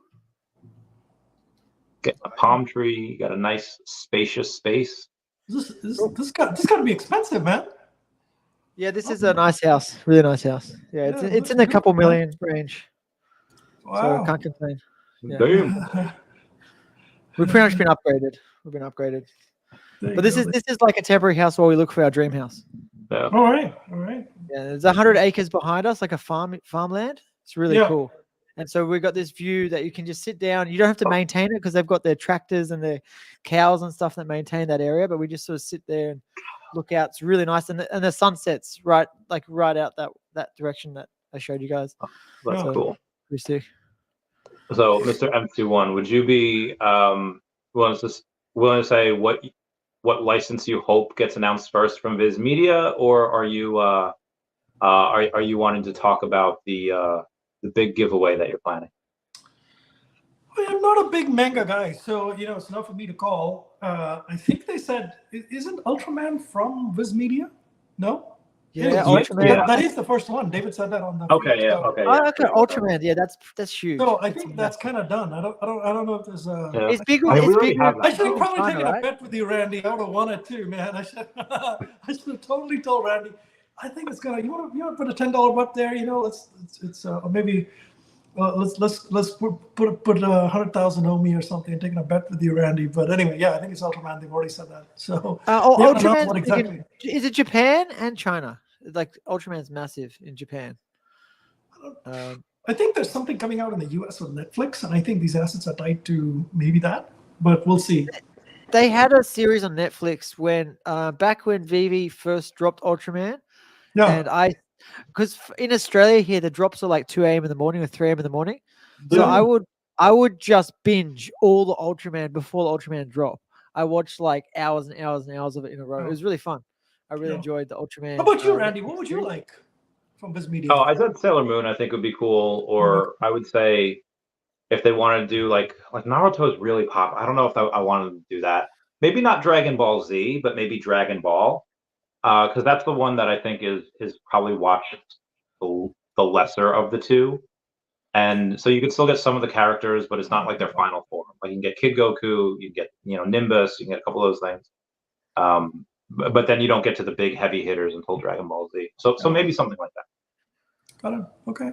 Get a palm tree. You got a nice spacious space. This got to be expensive, man. Yeah, this is a nice house. Really nice house. Yeah, it's in the couple million range. Wow. So I can't complain. Yeah. Damn. We've pretty much been upgraded. We've been upgraded. But this is like a temporary house while we look for our dream house. Yeah. All right. Yeah, there's 100 acres behind us, like a farmland. It's really cool. And so we've got this view that you can just sit down. You don't have to maintain it because they've got their tractors and their cows and stuff that maintain that area. But we just sort of sit there and look out. It's really nice. And the sunset's right out that direction that I showed you guys. That's cool. Pretty sick. So, Mr. M21, would you be willing to say what license you hope gets announced first from Viz Media, or are you wanting to talk about the big giveaway that you're planning? Well, I'm not a big manga guy, so it's not for me to call. I think they said, isn't Ultraman from Viz Media? No. Yeah, Ultraman. Yeah. That is the first one. David said that on the. Okay, yeah, okay. Oh, okay, Ultraman. Yeah, that's huge. So I think that's kind of done. I don't know if there's a. Yeah. It's bigger. I I should have probably China, taken right? a bet with you, Randy. I would have won it too, man. I should have totally told Randy. I think it's gonna. You want to put a $10 bet there? It's or maybe. Let's put 100,000 OMI or something and taking a bet with you, Randy. But anyway, yeah, I think it's Ultraman. They've already said that. So Ultraman exactly. Is it Japan and China? Like Ultraman's massive in Japan. I think there's something coming out in the US with Netflix, and I think these assets are tied to maybe that. But we'll see. They had a series on Netflix when back when VeVe first dropped Ultraman. Yeah. And because in Australia here the drops are like 2 a.m. in the morning or 3 a.m. in the morning. So I would just binge all the Ultraman before the Ultraman drop. I watched like hours and hours and hours of it in a row. It was really fun. I really enjoyed the Ultraman. How about you, Randy? What would you like from Viz Media? Oh, I said Sailor Moon. I think would be cool. Or I would say if they want to do like Naruto is really pop. I don't know if I wanted to do that. Maybe not Dragon Ball Z, but maybe Dragon Ball. Because that's the one that I think is probably watched the lesser of the two, and so you can still get some of the characters, but it's not like their final form. Like you can get Kid Goku, you can get Nimbus, you can get a couple of those things, but then you don't get to the big heavy hitters until Dragon Ball Z. So maybe something like that. Got it. Okay.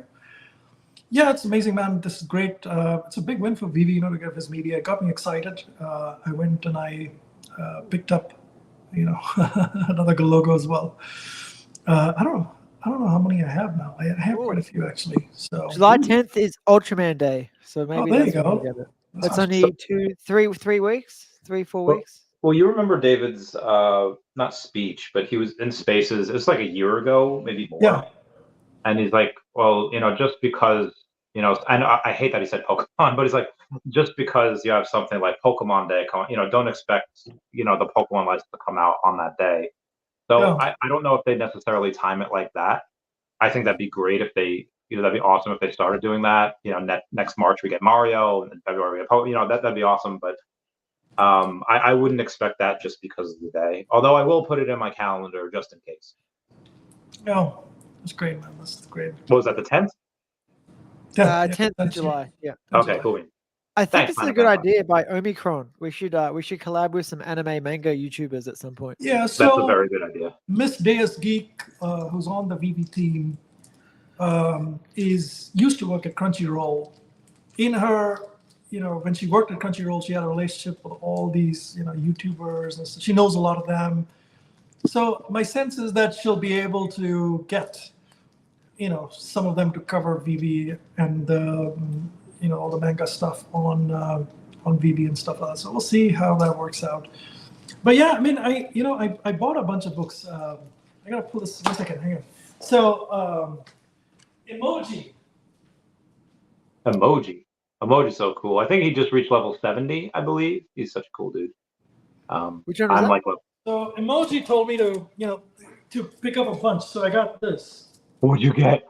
Yeah, it's amazing, man. This is great. It's a big win for VeVe, to get Viz Media. It got me excited. I went and I picked up. Another good logo as well. I don't know. I don't know how many I have now. I have quite a few actually. So July 10th is Ultraman Day, so maybe there you that's when go. you get it. That's It's awesome. only 3 weeks, 4 Well, weeks. well, you remember David's not speech, but he was in Spaces. It's like a year ago, maybe more. Yeah. And he's like, well, just because, and I hate that he said Pokemon, but he's like, just because you have something like Pokemon Day, don't expect, the Pokemon license to come out on that day. So Yeah. I don't know if they necessarily time it like that. I think that'd be great if they, that'd be awesome if they started doing that. Next March we get Mario, and in February we get Pokemon. That'd be awesome. But I wouldn't expect that just because of the day. Although I will put it in my calendar just in case. No, that's great, man. That's great. What was that, the 10th? 10th of July. Yeah. Okay, cool. I think Thanks, this is man, a good about idea by Omicron. We should collab with some anime manga YouTubers at some point. Yeah, That's so a very good idea. Miss Deus Geek, who's on the VV team, used to work at Crunchyroll. In her, when she worked at Crunchyroll, she had a relationship with all these, YouTubers, and so she knows a lot of them. So my sense is that she'll be able to get, some of them to cover VV and all the manga stuff on VV and stuff like that. So we'll see how that works out. But yeah, I mean, I bought a bunch of books. I gotta pull this 1 second. Hang on. So Emoji's so cool. I think he just reached level 70, I believe. He's such a cool dude. Which one is that? Like, So Emoji told me to, to pick up a bunch. So I got this. what'd you get?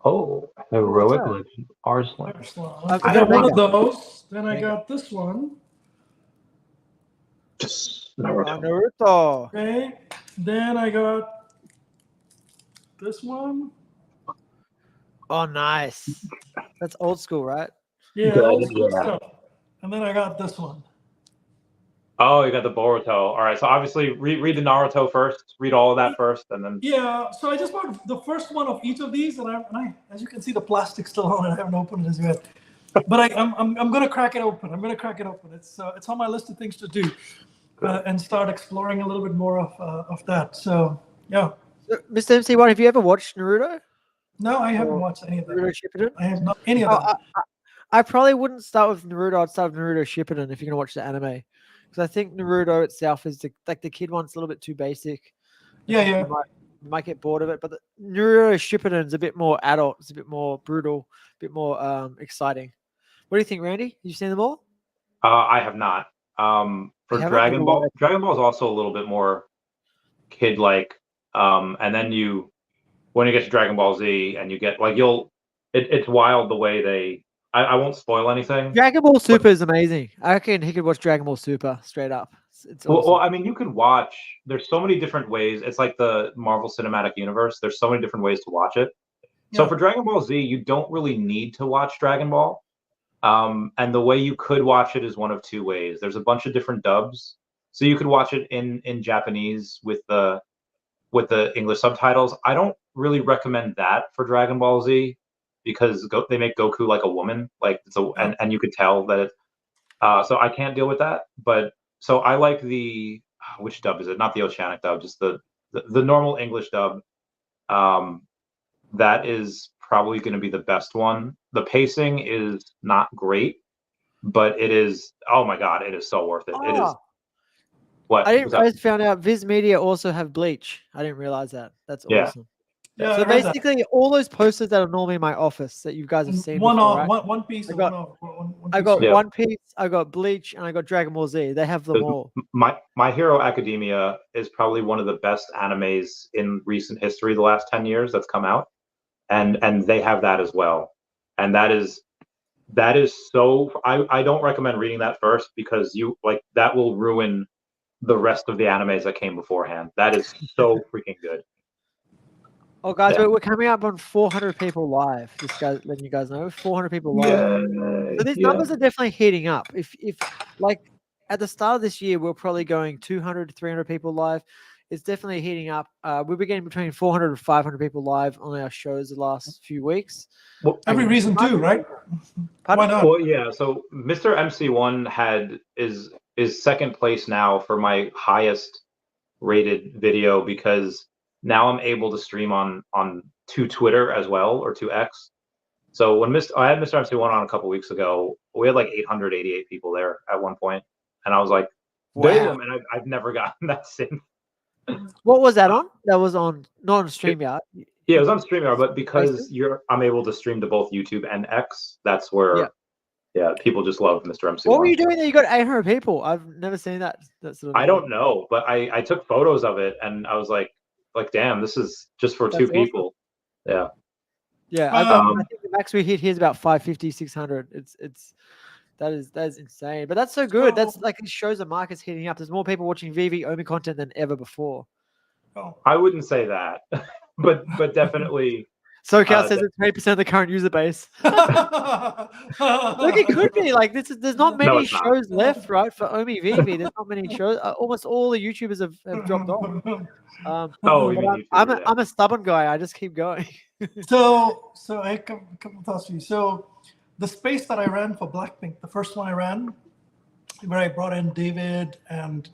Oh, heroic that? legend, Arslan. I got got one manga. of those. Then I got this one. Just Naruto. Naruto. Okay. Then I got this one. Oh, nice. That's old school, right? Yeah, Good, old school yeah. stuff. And then I got this one. Oh, you got the Boruto. All right, so obviously read the Naruto first. Read all of that first, and then. Yeah, so I just bought the first one of each of these, and I as you can see, the plastic's still on it. I haven't opened it as yet, but I'm gonna crack it open. I'm gonna crack it open. It's on my list of things to do, and start exploring a little bit more of that. So yeah. So, Mr. MC1, have you ever watched Naruto? No, I haven't watched any of that. Naruto Shippuden? I have not any of that. I probably wouldn't start with Naruto. I'd start with Naruto Shippuden if you're gonna watch the anime, because I think Naruto itself is the kid one's a little bit too basic. Yeah. You might get bored of it, but the Naruto Shippuden is a bit more adult. It's a bit more brutal, a bit more exciting. What do you think, Randy? You seen them all? I have not. For Dragon Ball, Dragon Ball is also a little bit more kid-like. And then when you get to Dragon Ball Z, and you get it's wild the way they. I won't spoil anything. Dragon Ball Super is amazing. I reckon he could watch Dragon Ball Super straight up. It's awesome. Well, I mean, you could watch. There's so many different ways. It's like the Marvel Cinematic Universe. There's so many different ways to watch it. Yeah. So for Dragon Ball Z, you don't really need to watch Dragon Ball. And the way you could watch it is one of two ways. There's a bunch of different dubs. So you could watch it in Japanese with the English subtitles. I don't really recommend that for Dragon Ball Z, because they make Goku like a woman, and you could tell that it. So I can't deal with that. But so I like which dub is it? Not the Oceanic dub, just the normal English dub. That is probably going to be the best one. The pacing is not great, but it is. Oh my god, it is so worth it. It is. What? I found out Viz Media also have Bleach. I didn't realize that. That's awesome. Yeah, so basically, all those posters that are normally in my office that you guys have seen One Piece. I got Yeah. One Piece, I got Bleach, and I got Dragon Ball Z. They have them all. My Hero Academia is probably one of the best animes in recent history, the last 10 years that's come out, and they have that as well. And that is so. I don't recommend reading that first, because that will ruin the rest of the animes that came beforehand. That is so freaking good. Oh, guys, we're coming up on 400 people live. Just letting you guys know, 400 people live. So these numbers are definitely heating up. If like at the start of this year, we're probably going 200 to 300 people live. It's definitely heating up. We've been getting between 400 and 500 people live on our shows the last few weeks. Well, every reason too, right? Why not? Well, yeah. So Mr. MC1 is second place now for my highest rated video, because now I'm able to stream on to Twitter as well, or to X. So when I had Mr. MC1 on a couple weeks ago, we had like 888 people there at one point, and I was like, damn, and I've never gotten that since. What was that on? That was on not on StreamYard. Yeah, it was on StreamYard, but because I'm able to stream to both YouTube and X, that's where people just love Mr. MC1. What were you doing there? You got 800 people. I've never seen that sort of I don't know, but I took photos of it, and I was like damn, this is just for two people. Yeah. Yeah, I think the max we hit here is about 550, 600. That is insane. But that's so good. That's like, it shows the market's heating up. There's more people watching VeVe OMI content than ever before. I wouldn't say that, but definitely. SoCal says it's 3% of the current user base. Look, it could be like this. There's not many shows left, right, for OMI VeVe. There's not many shows. Almost all the YouTubers have dropped off. I'm a stubborn guy. I just keep going. So I have a couple of thoughts for you. So the space that I ran for Blackpink, the first one I ran, where I brought in David and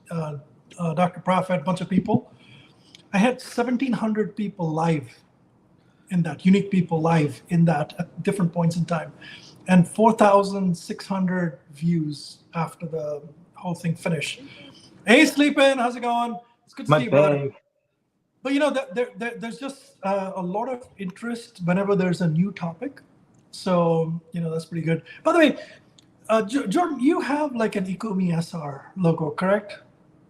Dr. Prophet, a bunch of people, I had 1,700 people live in that, unique people live in that at different points in time, and 4,600 views after the whole thing finished. Hey, Sleepin', how's it going? It's good to see you, brother. But you know, there's just a lot of interest whenever there's a new topic. So, you know, that's pretty good. By the way, Jordan, you have like an Ecomi SR logo, correct?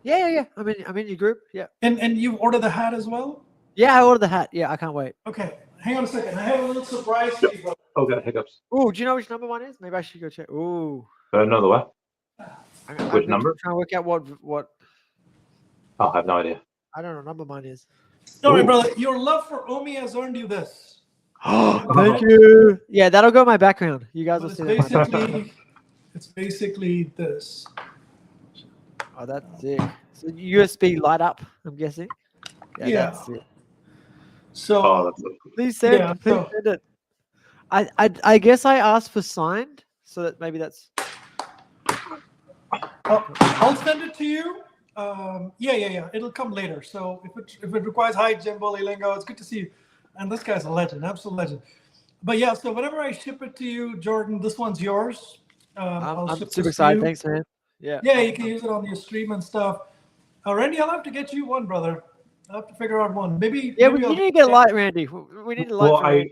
Yeah. I'm in your group. Yeah. And you ordered the hat as well? Yeah, I ordered the hat. Yeah, I can't wait. Okay, hang on a second. I have a little surprise for you, brother. Oh, got hiccups. Oh, do you know which number one is? Maybe I should go check. Oh. Another what? Which number? I'm trying to work out what. Oh, I have no idea. I don't know what number mine is. Don't worry, brother. Your love for OMI has earned you this. Thank you. Yeah, that'll go in my background. You guys will see that. It's basically this. Oh, that's sick. So USB light up, I'm guessing. Yeah. That's it. So please send it. I guess I asked for signed, so that maybe that's. I'll send it to you. Yeah. It'll come later. So if it requires, hi Jimbo Lingo, it's good to see you. And this guy's a legend, absolute legend. But yeah, so whenever I ship it to you, Jordan, this one's yours. I'm super excited. Thanks, man. Yeah. Yeah, you can use it on your stream and stuff. Randy, I'll have to get you one, brother. I'll have to figure out one. Maybe. Yeah, we need to get a light, Randy. We need a light. Well,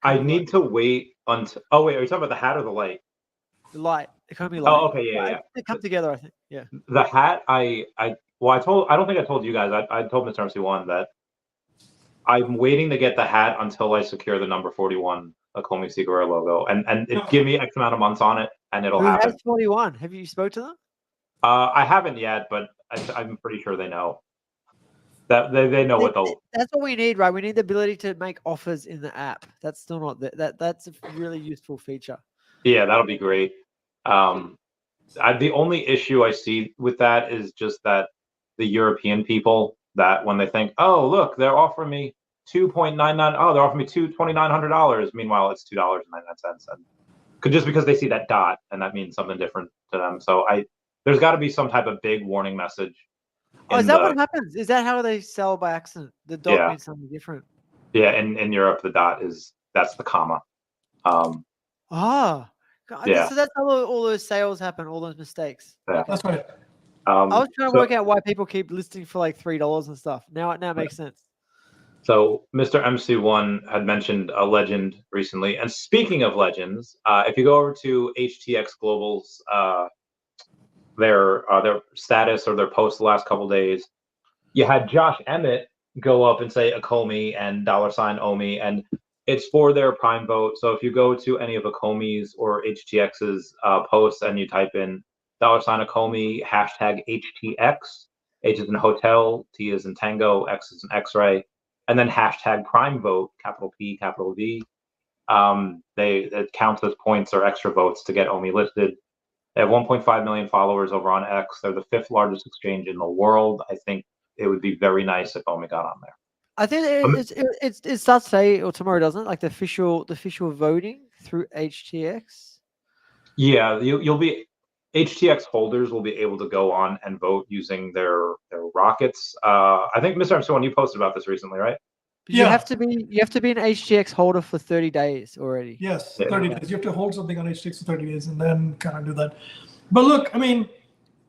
I need to wait until. Oh wait, are you talking about the hat or the light? The light. It can't be light. Oh, okay, yeah. They come together, I think. Yeah. The hat, I don't think I told you guys. I told Mr. MC1 that I'm waiting to get the hat until I secure the number 41 Ecomi Secret logo, and give me X amount of months on it, and it'll happen. Who has 41? Have you spoke to them? I haven't yet, but I'm pretty sure they know. That they know what they'll. That's what we need, right? We need the ability to make offers in the app. That's still not that's a really useful feature. Yeah, that'll be great. The only issue I see with that is just that the European people, that when they think, oh look, they're offering me $2.99. Oh, they're offering me $2,900. Meanwhile, it's $2.99, and just because they see that dot, and that means something different to them. So there's got to be some type of big warning message. Oh, is that what happens? Is that how they sell by accident? The dot means something different. Yeah, in Europe, the dot that's the comma. God, so that's how all those sales happen, all those mistakes. Yeah, that's right. I was trying to work out why people keep listing for like $3 and stuff. Now it makes sense. So Mr. MC1 had mentioned a legend recently, and speaking of legends, if you go over to HTX Global's their status or their post the last couple days, you had Josh Emmett go up and say Ecomi and $OMI, and it's for their Prime vote. So if you go to any of Ecomi's or HTX's posts and you type in $Ecomi #HTX, H is in hotel, T is in tango, X is in X-ray, and then #Prime vote, capital P, capital V. It counts as points or extra votes to get OMI listed. They have 1.5 million followers over on X. They're the 5th largest exchange in the world. I think it would be very nice if OMI got on there. I think it starts today or tomorrow, doesn't it? Like the official voting through HTX. Yeah, you'll be. HTX holders will be able to go on and vote using their rockets. I think Mr. M1, you posted about this recently, right? You have to be an HTX holder for 30 days already. Yes, Yeah. 30 days. You have to hold something on HTX for 30 days and then kind of do that. But look, I mean,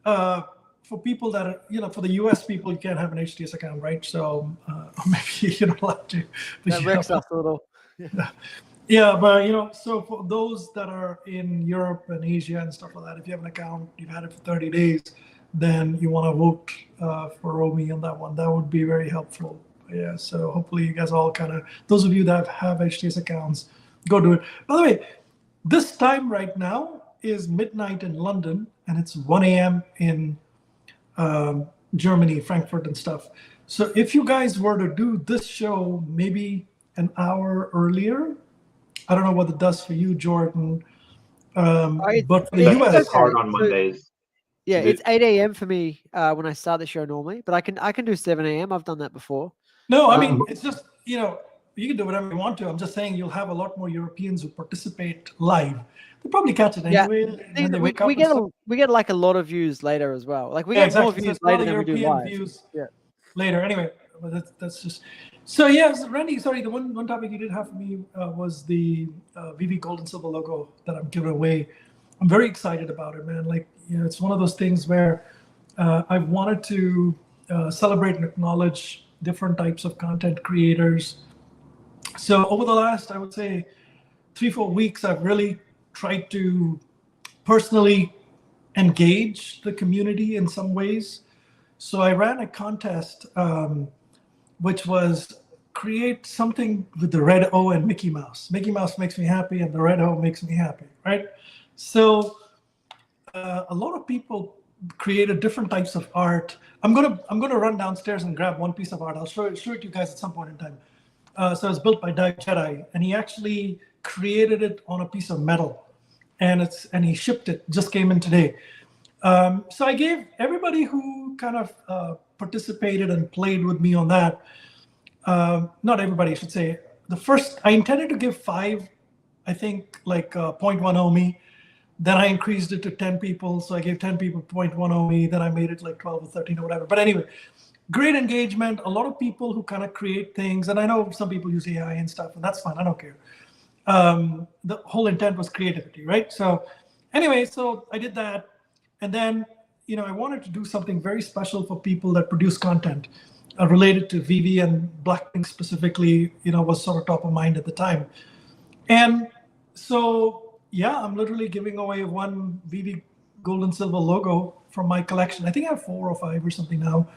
for people that are, for the US people, you can't have an HTS account, right? So maybe you're not allowed to. That wrecks us a little. Yeah, but so for those that are in Europe and Asia and stuff like that, if you have an account, you've had it for 30 days, then you want to vote for OMI on that one. That would be very helpful. Yeah, so hopefully you guys all kind of, those of you that have HTS accounts, go do it. By the way, this time right now is midnight in London, and it's 1 a.m. in Germany, Frankfurt and stuff. So if you guys were to do this show maybe an hour earlier, I don't know what it does for you, Jordan, but for the US, it's hard on Mondays. Yeah, it's 8 a.m. for me when I start the show normally, but I can do 7 a.m. I've done that before. No, I mean, it's just, you can do whatever you want to. I'm just saying you'll have a lot more Europeans who participate live. They probably catch it anyway. Yeah. We get like a lot of views later as well. Like we get more views later than we do live. Views later. Anyway, but that's just. So yeah, Randy, sorry, the one topic you did have for me was the VeVe gold and silver logo that I'm giving away. I'm very excited about it, man. Like, it's one of those things where I've wanted to celebrate and acknowledge different types of content creators. So over the last, I would say, 3-4 weeks, I've really tried to personally engage the community in some ways. So I ran a contest, which was create something with the red O and Mickey Mouse. Mickey Mouse makes me happy, and the red O makes me happy, right? So a lot of people created different types of art. I'm gonna run downstairs and grab one piece of art. I'll show it to you guys at some point in time. So it's built by Dive Jedi, and he actually created it on a piece of metal, and he shipped it. Just came in today. So I gave everybody who kind of participated and played with me on that. Not everybody, I should say. I intended to give 5, I think, like 0.1 OMI. Then I increased it to 10 people. So I gave 10 people 0.1 OMI. Then I made it like 12 or 13 or whatever. But anyway, great engagement. A lot of people who kind of create things. And I know some people use AI and stuff, and that's fine. I don't care. The whole intent was creativity, right? So anyway, so I did that. And then, I wanted to do something very special for people that produce content related to VeVe, and Blackpink specifically, was sort of top of mind at the time. And so, yeah, I'm literally giving away one VeVe gold and silver logo from my collection. I think I have 4 or 5 or something now.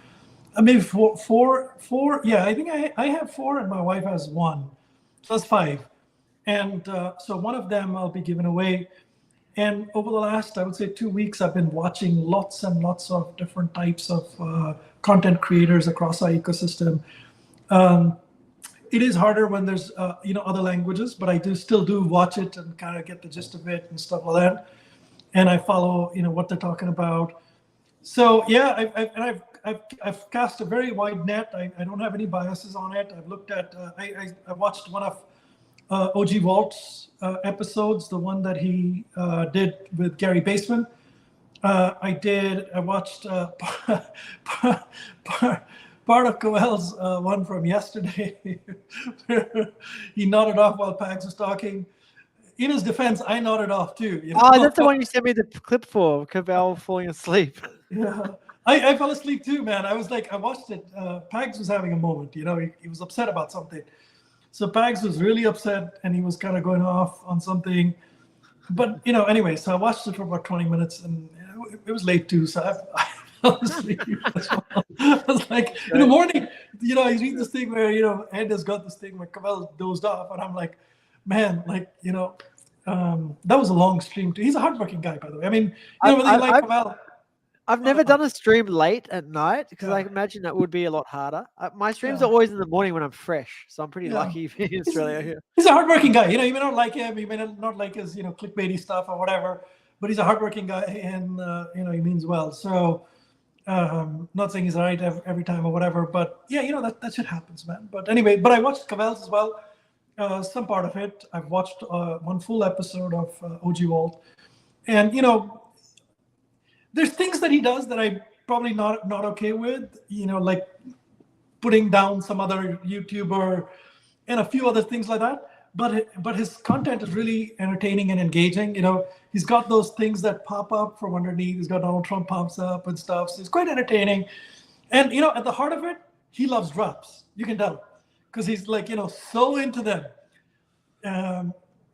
Maybe four. Yeah, I think I have 4 and my wife has 1. So that's 5. And so one of them I'll be giving away. And over the last, I would say, 2 weeks, I've been watching lots and lots of different types of content creators across our ecosystem. It is harder when there's other languages, but I still do watch it and kind of get the gist of it and stuff like that. And I follow what they're talking about. So yeah, I've cast a very wide net. I don't have any biases on it. I've looked at I watched one of OG Walt's episodes, the one that he did with Gary Baseman. I watched part of Coel's one from yesterday. He nodded off while Pags was talking. In his defense, I nodded off too. Oh, that's the one you sent me the clip for, Cavell falling asleep. Yeah, I fell asleep too, man. I was like, I watched it. Pags was having a moment, he was upset about something. So Pags was really upset, and he was kind of going off on something. But, anyway, so I watched it for about 20 minutes, and it was late too, so I fell asleep as well. I was like, in the morning, you read this thing where, Ed has got this thing where Cavell dozed off, and I'm like, man, like, that was a long stream too. He's a hardworking guy, by the way. I mean, whether you like Cavell. I've never done a stream late at night, because I imagine that would be a lot harder. My streams are always in the morning when I'm fresh, so I'm pretty lucky being in Australia here. He's a hardworking guy. You may not like him, you may not like his clickbaity stuff or whatever, but he's a hardworking guy, and he means well. So not saying he's right every time or whatever, but yeah, that shit happens, man. But anyway, but I watched Cavell's as well, some part of it. I've watched one full episode of OG Walt, and there's things that he does that I'm probably not okay with, like putting down some other YouTuber and a few other things like that. But his content is really entertaining and engaging. He's got those things that pop up from underneath. He's got Donald Trump pops up and stuff. So it's quite entertaining. And at the heart of it, he loves drops. You can tell, because he's like so into them.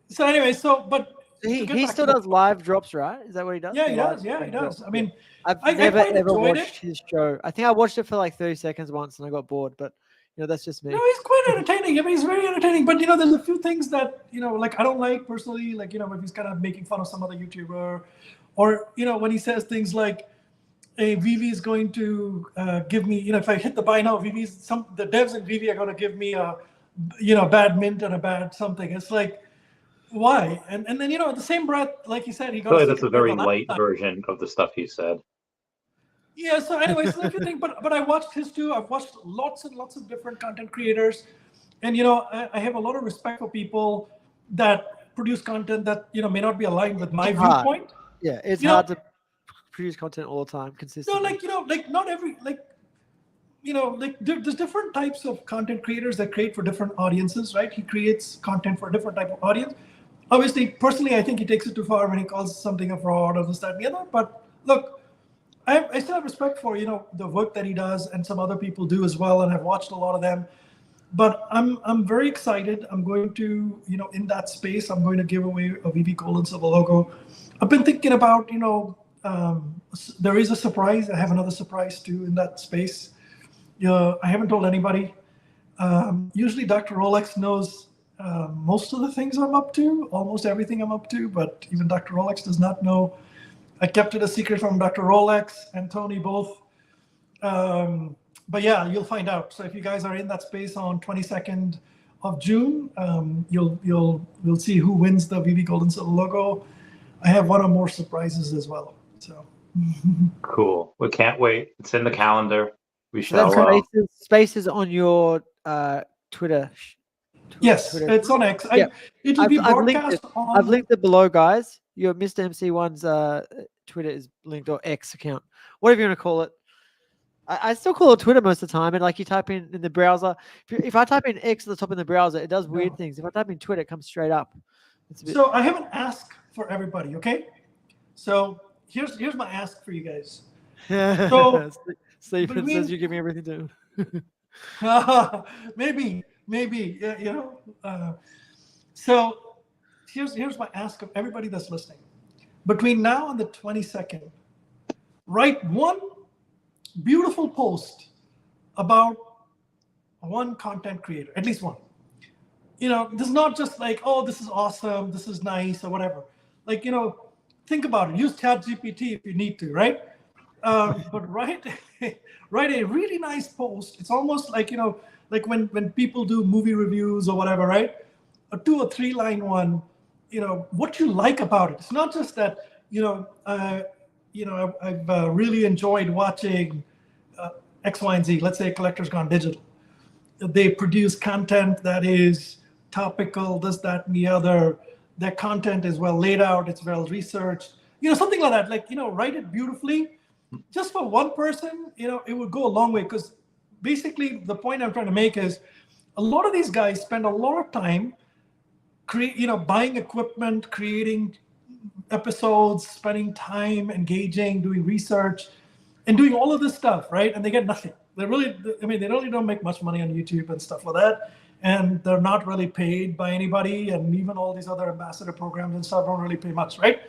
So anyway, but he still does live drops, right? Is that what he does? Yeah, he does. Yeah, he does. I mean, I've I never quite ever enjoyed watched it. his show. I think I watched it for like 30 seconds once and I got bored, but that's just me. No, he's quite entertaining. I mean, he's very entertaining. But there's a few things that like I don't like personally. Like if he's kind of making fun of some other YouTuber, or when he says things like, "Hey, VeVe is going to give me," if I hit the buy now, the devs in VeVe are going to give me a bad mint and a bad something. It's like, why? And then at the same breath, like he said, he got. That's a very light version of the stuff he said. Yeah. So anyways, so if you think, but I watched his too. I've watched lots and lots of different content creators, and I have a lot of respect for people that produce content that may not be aligned with my viewpoint. Yeah, it's hard to produce content all the time consistently. No, like not every there's different types of content creators that create for different audiences, right? He creates content for a different type of audience. Obviously, personally, I think he takes it too far when he calls something a fraud or this, that, and the other. But look, I still have respect for the work that he does, and some other people do as well, and I've watched a lot of them. But I'm very excited. I'm going to in that space, I'm going to give away a VeVe Gold and Silver logo. I've been thinking about there is a surprise. I have another surprise too in that space. I haven't told anybody. Usually Dr. Rolex knows most of the things I'm up to, almost everything I'm up to, but even Dr. Rolex does not know. I kept it a secret from Dr. Rolex and Tony both. But yeah, you'll find out. So if you guys are in that space on 22nd of June, you'll see who wins the VeVe Gold and Silver logo. I have one or more surprises as well. So cool. We can't wait. It's in the calendar. We shall. Spaces on your Twitter. Yes, Twitter. it's on X. Yeah. It will be broadcast on. I've linked it below, guys. Your Mr. MC1's Twitter is linked, or X account, whatever you want to call it. I still call it Twitter most of the time, and like you type in the browser. If I type in X at the top in the browser, it does weird things. If I type in Twitter, it comes straight up. So I have an ask for everybody. Okay, so here's my ask for you guys. So Stephen says you give me everything too. Maybe. So here's my ask of everybody that's listening. Between now and the 22nd, write one beautiful post about one content creator, at least one. This is not just like, oh, this is awesome, this is nice, or whatever. Like, think about it. Use ChatGPT if you need to, right? But write a really nice post. It's almost like, like when people do movie reviews or whatever, right? A 2 or 3 line one, what you like about it. It's not just that, I've really enjoyed watching X, Y, and Z. Let's say Collectors Gone Digital. They produce content that is topical, this, that, and the other. Their content is well laid out. It's well researched. Something like that. Like, write it beautifully. Just for one person, it would go a long way. Because basically, the point I'm trying to make is a lot of these guys spend a lot of time buying equipment, creating episodes, spending time engaging, doing research, and doing all of this stuff, right? And they get nothing. They really don't make much money on YouTube and stuff like that. And they're not really paid by anybody. And even all these other ambassador programs and stuff don't really pay much, right?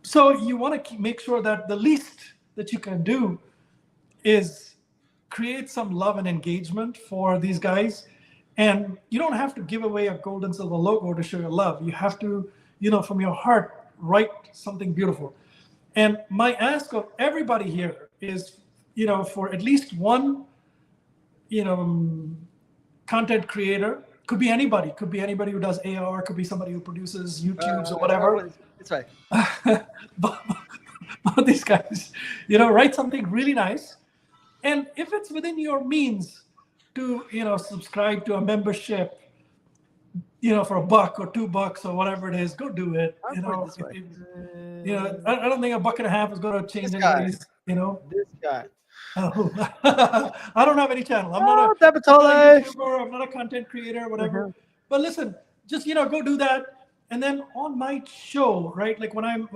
So you want to make sure that the least that you can do is create some love and engagement for these guys. And you don't have to give away a gold and silver logo to show your love. You have to, from your heart, write something beautiful. And my ask of everybody here is, for at least one, content creator, could be anybody who does AR, could be somebody who produces YouTubes or whatever. That's right. but these guys, write something really nice. And if it's within your means to, subscribe to a membership, for $1 or $2 or whatever it is, go do it. I'll put it this way. I don't think $1.50 is going to change This guy. anybody's. This guy. Oh, I don't have any channel. I'm not a Dabatole. YouTuber. I'm not a content creator, whatever. Uh-huh. But listen, just go do that. And then on my show, right? Like when I'm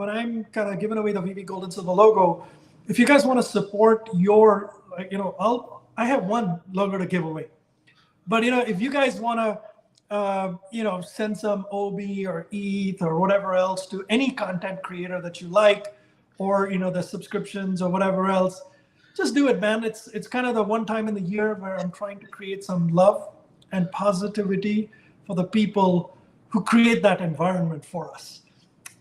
kind of giving away the VeVe Gold and Silver logo, if you guys want to support your, I have one logo to give away. But if you guys want to, send some OB or ETH or whatever else to any content creator that you like, or the subscriptions or whatever else, just do it, man. It's kind of the one time in the year where I'm trying to create some love and positivity for the people who create that environment for us.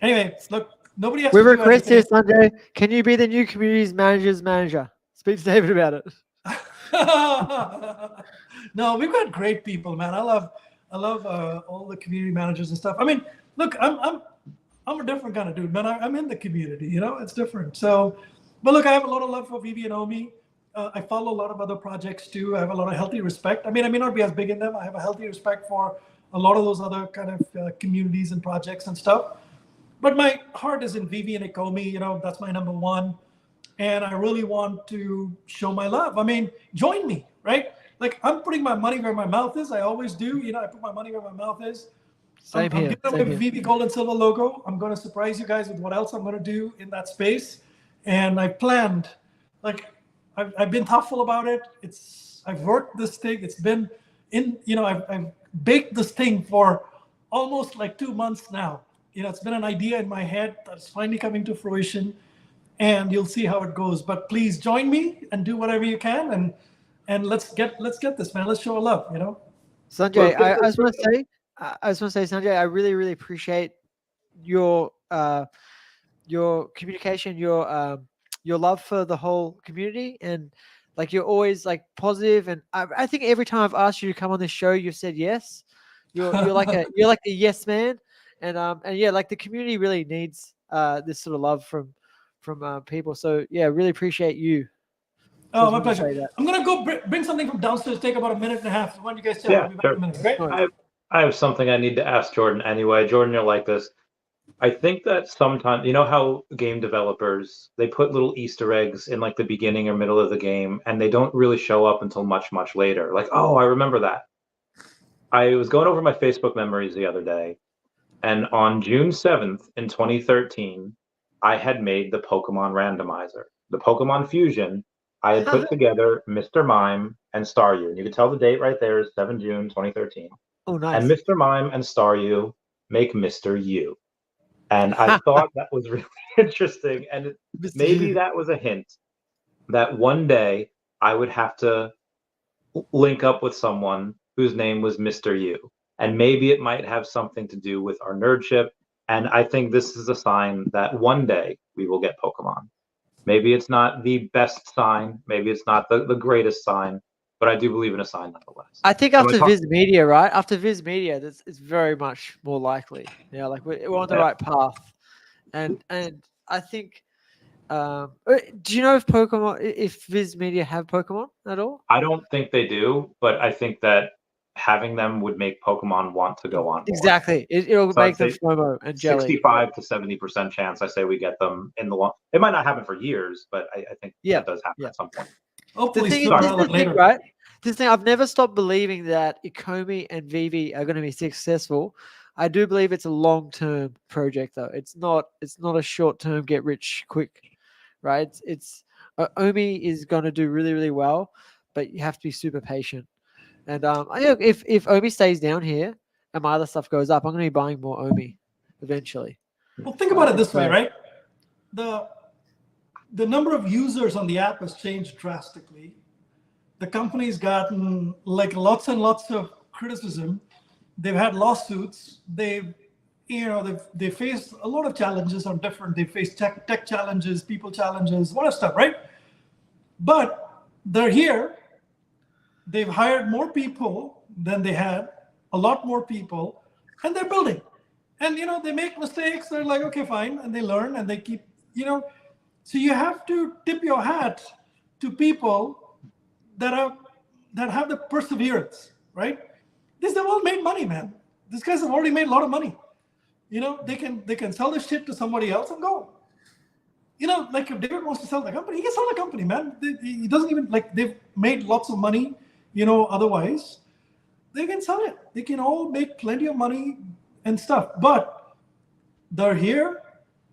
Anyway, look, nobody has We to do request here, anything. Sanjay. Can you be the new community's manager's manager? Speak to David about it. No, we've got great people, man. I love all the community managers and stuff. I mean, look, I'm a different kind of dude, man. I'm in the community, it's different. So, but look, I have a lot of love for VeVe and OMI. I follow a lot of other projects too. I have a lot of healthy respect. I mean, I may not be as big in them. I have a healthy respect for a lot of those other kind of communities and projects and stuff. But my heart is in VeVe and Ecomi. That's my number one. And I really want to show my love. I mean, join me, right? Like, I'm putting my money where my mouth is. I always do. I put my money where my mouth is. Same here. I'm giving away VeVe Gold and Silver logo. I'm going to surprise you guys with what else I'm going to do in that space. And I planned, I've been thoughtful about it. I've worked this thing. It's been I've baked this thing for almost 2 months now. It's been an idea in my head that's finally coming to fruition, and you'll see how it goes. But please join me and do whatever you can, and let's get this, man. Let's show love, Sanjay, I just want to say, Sanjay, I really, really appreciate your communication, your love for the whole community, and you're always positive. And I think every time I've asked you to come on this show, you've said yes. You're like a yes man, and yeah, the community really needs this sort of love from people. So yeah, really appreciate you. Oh, my pleasure. I'm gonna go bring something from downstairs. Take about a minute and a half. Why don't you guys chat? Yeah, I'll be back in a minute, okay? I have something I need to ask Jordan anyway. Jordan, you're like this. I think that sometimes, how game developers, they put little Easter eggs in the beginning or middle of the game, and they don't really show up until much, much later. Oh, I remember that. I was going over my Facebook memories the other day, and on June 7th in 2013, I had made the Pokemon randomizer. The Pokemon Fusion, I had put together Mr. Mime and Staryu. And you can tell the date right there is 7 June 2013. Oh, nice. And Mr. Mime and Staryu make Mr. U. And I thought that was really interesting. And maybe that was a hint that one day I would have to link up with someone whose name was Mr. U. And maybe it might have something to do with our nerdship. And I think this is a sign that one day we will get Pokemon. Maybe it's not the best sign. Maybe it's not the greatest sign. But I do believe in a sign nonetheless. I think after Viz Media, right? After Viz Media, it's very much more likely. We're on the right path, and I think. Do you know if Viz Media have Pokemon at all? I don't think they do, but I think that having them would make Pokemon want to go on more. Exactly. It'll make them FOMO and jelly. 65 to 70% chance I say we get them in the long. It might not happen for years, but I think that does happen at some point. Hopefully, right? This thing, I've never stopped believing that Ecomi and VeVe are going to be successful. I do believe it's a long-term project, though. It's not a short-term get rich quick, right? It's OMI is going to do really, really well, but you have to be super patient. And if OMI stays down here and my other stuff goes up, I'm going to be buying more OMI eventually. Well, think about it this way, right? The number of users on the app has changed drastically. The company's gotten lots and lots of criticism. They've had lawsuits. They faced a lot of challenges on different. They faced tech challenges, people challenges, a lot of stuff, right? But they're here. They've hired more people than they had, a lot more people, and they're building. And they make mistakes. They're like, okay, fine, and they learn and they keep. So you have to tip your hat to people that have the perseverance, right? They've all made money, man. these guys have already made a lot of money. You know, they can sell this shit to somebody else and go. You know, like if David wants to sell the company, he can sell the company, man. He doesn't even, like, they've made lots of money, you know, otherwise. They can sell it. They can all make plenty of money and stuff. But they're here,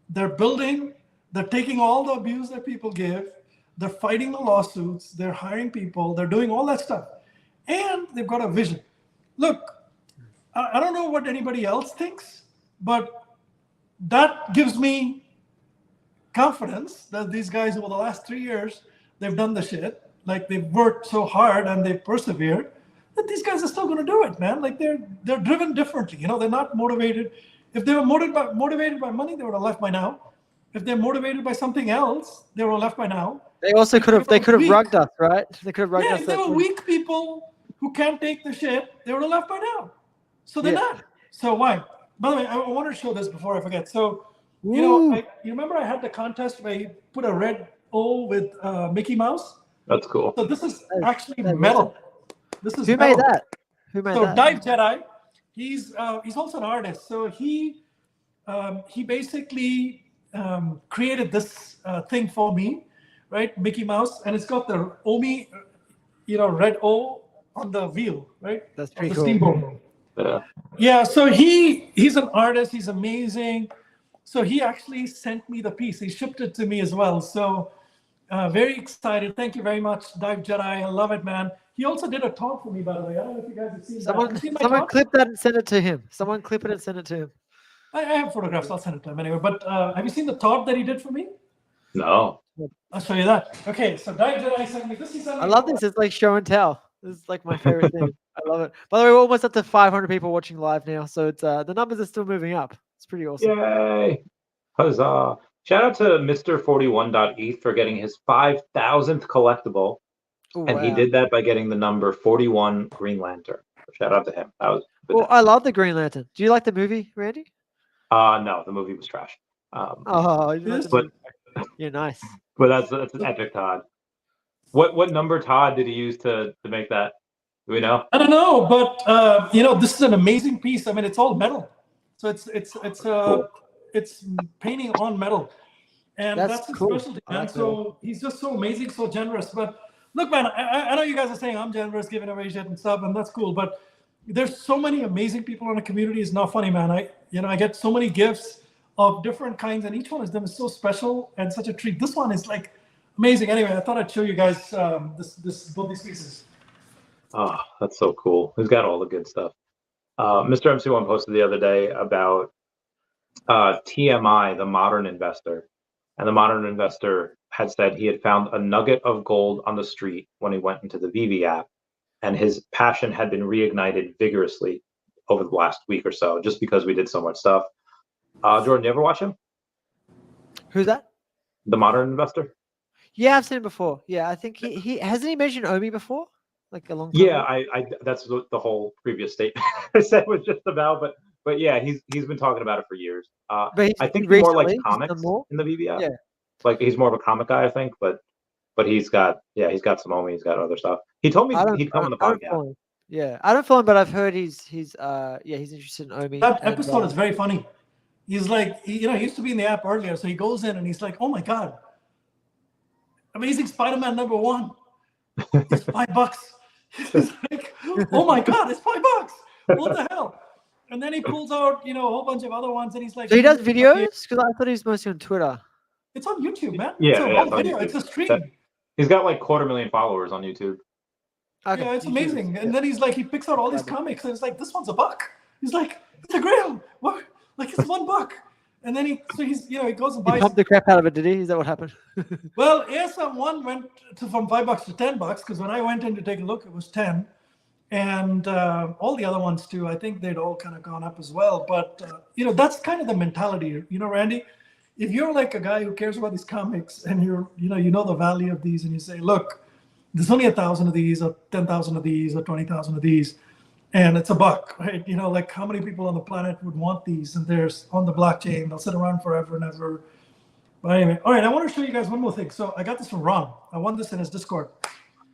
they're building, they're taking all the abuse that people give, they're fighting the lawsuits, they're hiring people, they're doing all that stuff. And they've got a vision. Look, I don't know what anybody else thinks, but that gives me confidence that these guys over the last 3 years, they've done the shit. Like, they've worked so hard and they've persevered, that these guys are still going to do it, man. Like, they're driven differently. You know, they're not motivated. If they were motivated by money, they would have left by now. If they're motivated by something else, they would have left by now. They also could have rugged us, right? They could have rugged us. If they were weak people who can't take the shit, they would have left by now. So they're not. So why? By the way, I want to show this before I forget. So, you know, you remember I had the contest where you put a red O with Mickey Mouse? That's cool. So this is actually metal. This is Who metal. made that? Who made that? So Dive Jedi, he's also an artist. So he basically created this thing for me, right? Mickey Mouse, and it's got the OMI, you know, red O on the wheel, right? That's pretty the cool. steamboat. Yeah. Yeah, so he's an artist. He's amazing. So he actually sent me the piece. He shipped it to me as well. So very excited. Thank you very much, Dive Jedi. I love it, man. He also did a talk for me, by the way. I don't know if you guys have seen that. Someone clip that and send it to him. Someone clip it and send it to him. I have photographs. I'll send it to him anyway. But have you seen the talk that he did for me? No. I'll show you that. Okay, so Dive Jedi sent me this. I love this. It's like show and tell. This is like my favorite thing. I love it. By the way, we're almost up to 500 people watching live now, so it's the numbers are still moving up. It's pretty awesome. Yay! Huzzah! Shout out to Mr. 41.eth for getting his 5,000th collectible, and he did that by getting the number 41 Green Lantern. So shout out to him. That was. Well, I love the Green Lantern. Do you like the movie, Randy? No, the movie was trash. You're nice. But that's an epic Todd. What number Todd did he use to make that? Do we know? I don't know, but you know, this is an amazing piece. I mean, it's all metal, so it's painting on metal, and that's his specialty, man. So he's just so amazing, so generous. But look, man, I know you guys are saying I'm generous, giving away shit and stuff, and that's cool. But there's so many amazing people in the community. It's not funny, man. I get so many gifts of different kinds, and each one of them is so special and such a treat. This one is like amazing. Anyway, I thought I'd show you guys both these pieces. Oh, that's so cool. He's got all the good stuff. Mr. MC1 posted the other day about TMI, the modern investor. And the modern investor had said he had found a nugget of gold on the street when he went into the VeVe app. And his passion had been reignited vigorously over the last week or so, just because we did so much stuff. Jordan, you ever watch him? Who's that? The modern investor? Yeah, I've seen him before. Yeah, I think he hasn't he mentioned OMI before? Like a long time Yeah, ago? I that's the whole previous statement I said was just about, but yeah, he's been talking about it for years. But I think he's more like comics in the VeVe app. Yeah. Like he's more of a comic guy, I think, but he's got some OMI, he's got other stuff. He told me he'd come on the podcast. Yeah, I don't follow him, but I've heard he's interested in OMI. That episode is very funny. He's like, he used to be in the app earlier, so he goes in and he's like, oh my God, Amazing Spider-Man #1. It's $5. He's like, oh my God, it's $5. What the hell? And then he pulls out, a whole bunch of other ones, and he's like, so he does videos? Because I thought he was mostly on Twitter. It's on YouTube, man. Yeah, it's a video. It's a stream. He's got like 250,000 followers on YouTube. Okay. Yeah, it's amazing. And then he's like, he picks out all these comics, and it's like, this one's $1. He's like, it's a grail. What? Like, it's $1. And then he goes and buys. He pumped the crap out of it, did he? Is that what happened? Well, ASM1 went from $5 to $10 because when I went in to take a look, it was 10, and all the other ones too. I think they'd all kind of gone up as well. But that's kind of the mentality, Randy. If you're like a guy who cares about these comics and you know the value of these, and you say, look, there's only 1,000 of these, or 10,000 of these, or 20,000 of these, and it's $1, right? Like how many people on the planet would want these? And there's on the blockchain, they'll sit around forever and ever. But anyway, all right, I want to show you guys one more thing. So I got this from Ron. I won this in his Discord.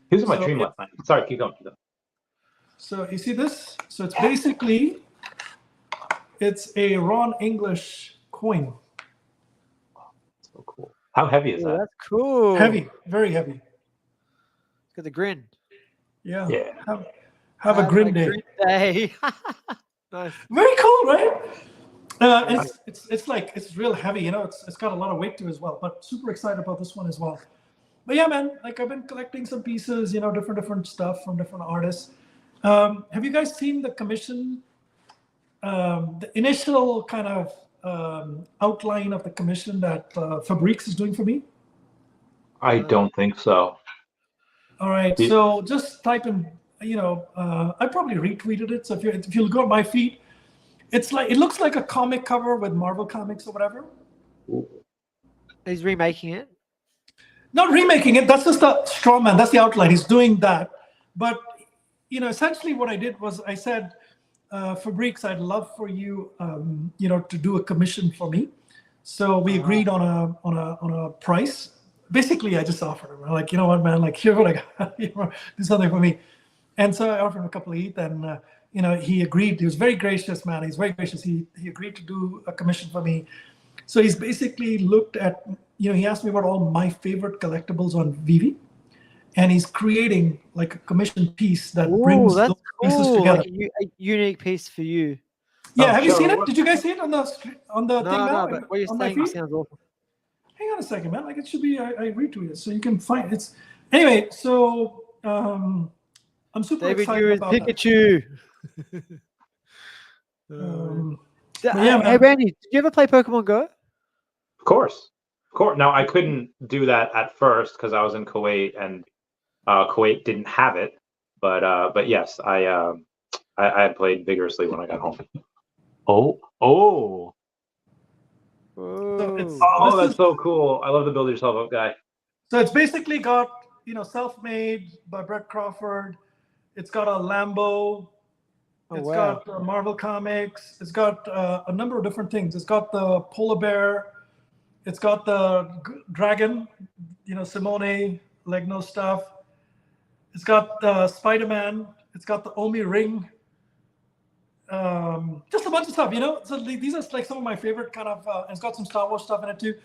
He was in my stream last night. Sorry, keep going. So you see this? So it's basically It's a Ron English coin. So cool. How heavy is that? That's cool. Heavy, very heavy. Got the grin. Yeah. Yeah. Have a grim day. Grin day. Nice. Very cool, right? It's like it's real heavy, you know. It's got a lot of weight to it as well. But super excited about this one as well. But yeah, man, like I've been collecting some pieces, you know, different stuff from different artists. Have you guys seen the commission? The initial kind of outline of the commission that Fabriks is doing for me? I don't think so. All right, so just type in, you know, I probably retweeted it. So if you go on my feed, it looks like a comic cover with Marvel Comics or whatever. He's remaking it. Not remaking it. That's just the straw man. That's the outline. He's doing that. But you know, essentially what I did was I said, Fabriks, I'd love for you, you know, to do a commission for me. So we agreed on a price. Basically, I just offered him. I'm like, you know what, man? Like, here's what I got. You know, do something for me. And so I offered him a couple of ETH, and you know, he agreed. He was very gracious, man. He's very gracious. He agreed to do a commission for me. So he's basically looked at, you know, he asked me about all my favorite collectibles on VeVe, and he's creating like a commission piece that brings those pieces together. Like a unique piece for you. Yeah, have you seen it? Did you guys see it on the thing now? No, but what you're saying sounds awesome. Hang on a second, man. Like it should be. I retweeted, so you can find it. Anyway, so I'm super excited about Pikachu. yeah, hey, Randy, did you ever play Pokemon Go? Of course. Now I couldn't do that at first because I was in Kuwait and Kuwait didn't have it. But yes, I had played vigorously when I got home. Oh, that's so cool! I love the build yourself up guy. So it's basically got, you know, self-made by Brett Crawford. It's got a Lambo. It's got Marvel Comics. It's got a number of different things. It's got the polar bear. It's got the dragon, you know, Simone Legno stuff. It's got the Spider-Man. It's got the OMI ring. Just a bunch of stuff, you know. So these are like some of my favorite kind of. It's got some Star Wars stuff in it too.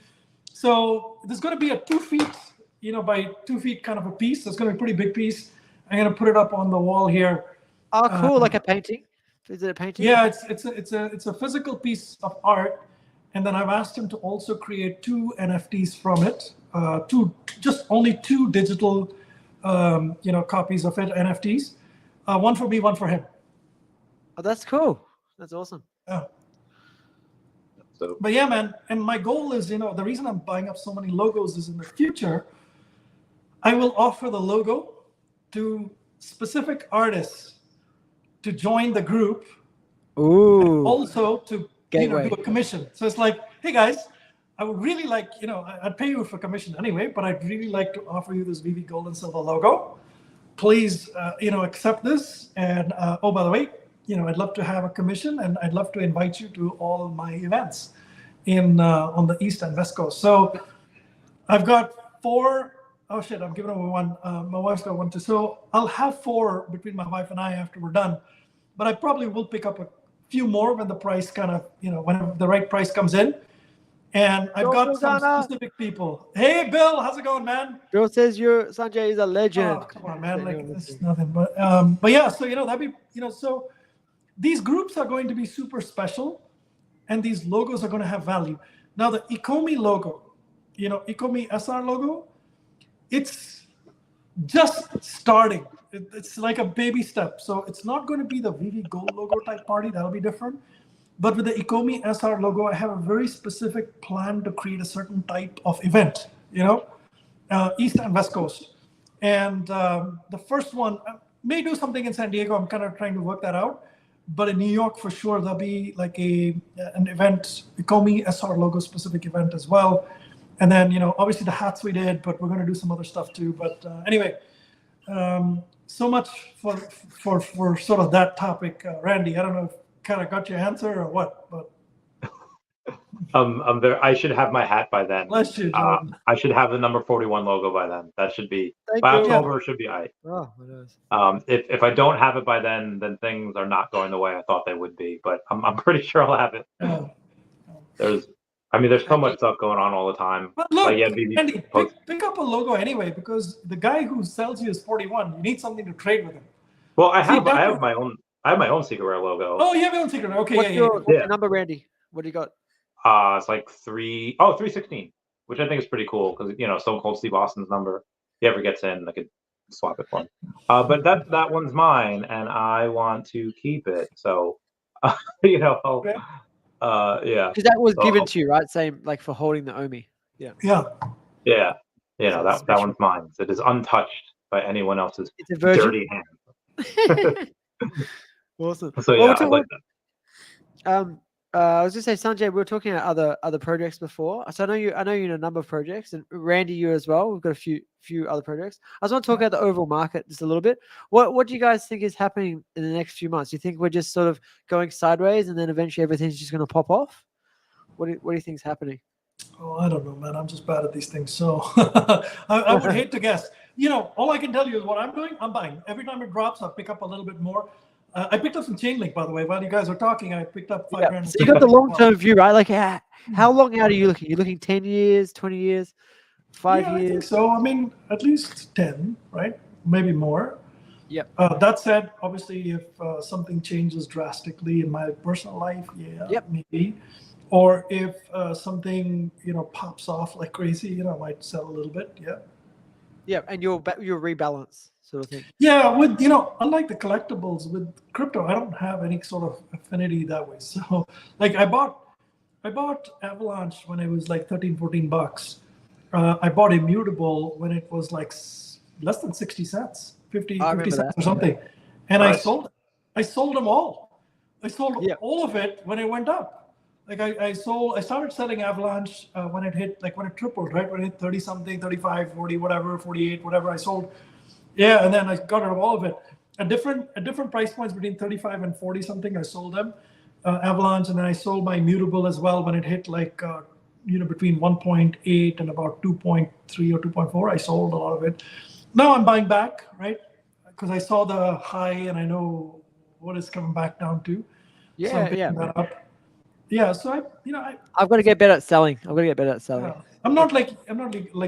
So there's going to be a 2 feet, you know, by 2 feet kind of a piece. It's going to be a pretty big piece. I'm going to put it up on the wall here. Oh, cool! Like a painting. Is it a painting? Yeah, it's a physical piece of art, and then I've asked him to also create 2 NFTs from it. Only two digital, you know, copies of it, NFTs. One for me, one for him. Oh, that's cool. That's awesome. Yeah. But yeah, man, and my goal is, you know, the reason I'm buying up so many logos is in the future, I will offer the logo to specific artists to join the group. Ooh. Also to do a commission. So it's like, hey guys, I would really like, you know, I'd pay you for commission anyway, but I'd really like to offer you this VeVe Gold and Silver logo. Please, you know, accept this. And oh, by the way, you know, I'd love to have a commission, and I'd love to invite you to all of my events in on the East and West Coast. So I've got 4. Oh shit, I'm giving away one. My wife's got one too. So I'll have 4 between my wife and I after we're done. But I probably will pick up a few more when the price kind of, you know, whenever the right price comes in. And I've got some specific people. Hey, Bill, how's it going, man? Bill says your Sanjay is a legend. Oh, come on, man. Like, this is nothing. But yeah, so, you know, that'd be, you know, so these groups are going to be super special, and these logos are going to have value. Now, the Ecomi logo, you know, Ecomi SR logo, it's just starting. It's like a baby step. So it's not going to be the VeVe Gold logo type party. That'll be different. But with the Ecomi SR logo, I have a very specific plan to create a certain type of event, you know, East and West Coast. And the first one, may do something in San Diego. I'm kind of trying to work that out. But in New York, for sure, there'll be like an event, Ecomi SR logo specific event as well. And then, you know, obviously the hats we did, but we're going to do some other stuff too. But anyway, so much for sort of that topic, Randy. I don't know if kind of got your answer or what, but I should have my hat by then. Bless you, Jordan. I should have the number 41 logo by then. That should be Thank by you. October. Should be right. Oh, my goodness. If I don't have it by then things are not going the way I thought they would be. But I'm pretty sure I'll have it. Oh. There's so much stuff going on all the time. But look, Like, yeah, Andy, pick up a logo anyway, because the guy who sells you is 41. You need something to trade with him. Well, I have my own Secret Rare logo. Oh, you have your own secret. Okay, What's yeah. your number, Randy? What do you got? It's like 316, which I think is pretty cool because Stone Cold Steve Austin's number. If he ever gets in, I could swap it for him. But that one's mine, and I want to keep it. So, Okay. yeah. Because that was given to you, right? Same like for holding the OMI. Yeah. Yeah. That one's mine. It is untouched by anyone else's It's a virgin. dirty hand. Awesome. So yeah, I like that. I was just saying, Sanjay, we were talking about other projects before. So I know you're in a number of projects, and Randy, you as well. We've got a few other projects. I just want to talk about the overall market just a little bit. What do you guys think is happening in the next few months? Do you think we're just sort of going sideways, and then eventually everything's just going to pop off? What do you think is happening? Oh, I don't know, man. I'm just bad at these things. So I would hate to guess. All I can tell you is what I'm doing. I'm buying. Every time it drops, I'll pick up a little bit more. I picked up some Chainlink, by the way. While you guys were talking, I picked up $5,000. So you got the long-term view, right? Like, how long out are you looking? You're looking 10 years, 20 years, 5 years? I think so. I mean, at least 10, right? Maybe more. Yep. That said, obviously, if something changes drastically in my personal life, maybe. Or if something pops off like crazy, I might sell a little bit. Yeah. Yeah, and you'll rebalance sort of thing. Yeah, with unlike the collectibles with crypto, I don't have any sort of affinity that way. So, like, I bought Avalanche when it was like $13-14. I bought Immutable when it was like less than 60 cents, 50 cents or something, and I sold them all. I sold all of it when it went up. Like I started selling Avalanche when it hit, like when it tripled, right? When it hit 30 something, 35, 40, whatever, 48, whatever I sold. Yeah, and then I got rid of all of it. At different price points between 35 and 40 something, I sold them. Avalanche, and then I sold my Immutable as well when it hit like between 1.8 and about 2.3 or 2.4. I sold a lot of it. Now I'm buying back, right? Because I saw the high and I know what it's coming back down to. Yeah, so I'm picking that up. Yeah, so I've got to get better at selling. Yeah. I'm not like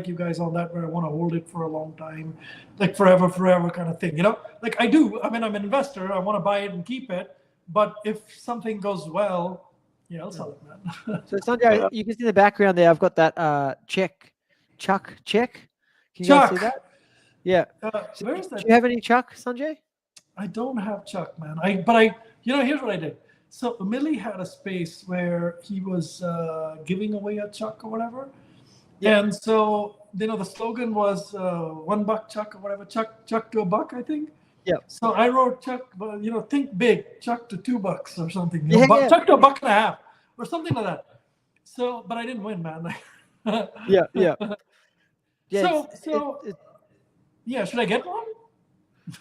you guys on that where I want to hold it for a long time, like forever kind of thing. Like I do. I mean, I'm an investor. I want to buy it and keep it. But if something goes well, I'll sell it, man. So Sanjay, you can see in the background there. I've got that Chuck check. Can you guys see that? Yeah. Where is that? Do you have any Chuck, Sanjay? I don't have Chuck, man. Here's what I did. So Millie had a space where he was giving away a Chuck or whatever. Yeah. And so, the slogan was $1 Chuck or whatever, Chuck to $1, I think. Yeah. So I wrote Chuck, think big, Chuck to $2 or something. Chuck to $1.50 or something like that. So, but I didn't win, man. Yeah. Yeah, should I get one?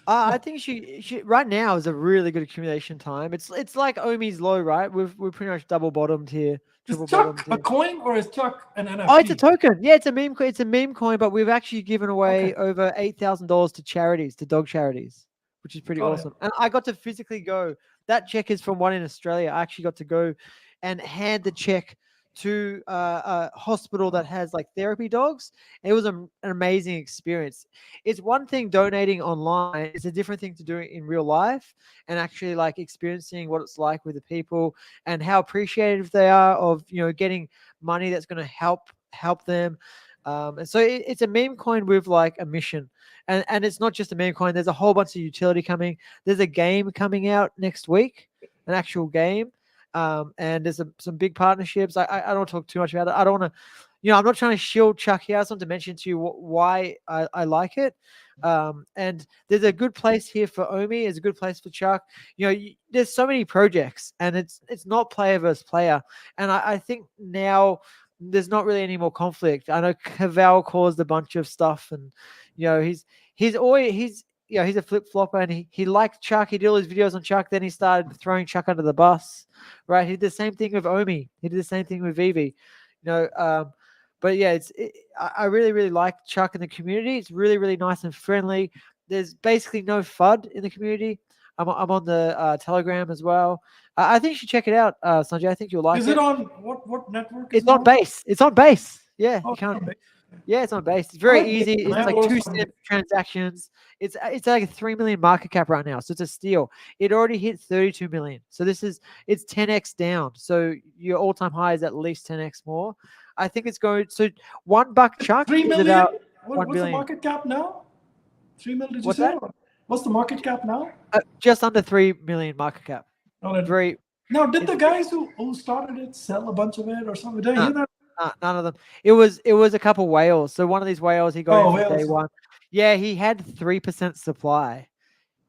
I think she right now is a really good accumulation time. It's like OMI's low, right? We're pretty much double bottomed here. Is Chuck a coin or is Chuck an NFT? Oh, it's a token. Yeah, it's a meme. It's a meme coin, but we've actually given away over $8,000 to charities, to dog charities, which is pretty awesome. And I got to physically go. That check is from one in Australia. I actually got to go and hand the check to a hospital that has like therapy dogs. It was an amazing experience. It's one thing donating online. It's a different thing to do it in real life and actually like experiencing what it's like with the people and how appreciative they are of, getting money that's going to help them. And so it's a meme coin with like a mission. And it's not just a meme coin. There's a whole bunch of utility coming. There's a game coming out next week, an actual game. And there's some big partnerships. I don't talk too much about it. I don't want to, I'm not trying to shield Chuck here. I just want to mention to you why I like it. And there's a good place here for OMI. There's a good place for Chuck. There's so many projects, and it's not player versus player. And I think now there's not really any more conflict. I know Cavell caused a bunch of stuff, and he's he's a flip flopper, and he liked Chuck. He did all his videos on Chuck. Then he started throwing Chuck under the bus, right? He did the same thing with OMI. He did the same thing with VeVe, but yeah, I really, really like Chuck in the community. It's really, really nice and friendly. There's basically no FUD in the community. I'm on the Telegram as well. I think you should check it out, Sanjay. I think you'll like it. Is it on what network? It's on Base. It's on Base. Yeah, Oh, you can't. it's on Base. Yeah, it's on Base. It's very easy. Base. It's like Yeah. 2-step transactions. It's like a 3 million market cap right now, so it's a steal. It already hit 32 million, so it's 10x down. So your all-time high is at least 10x more. I think it's going. So $1 Chuck 3 is million. about What's 1 the billion. market cap now? 3 million. Did you What's say? that? What's the market cap now? Just under 3 million market cap. Now, did the guys who started it sell a bunch of it or something? Did I hear that? None of them. It was a couple whales. So one of these whales he got in from day one. Yeah, he had 3% supply,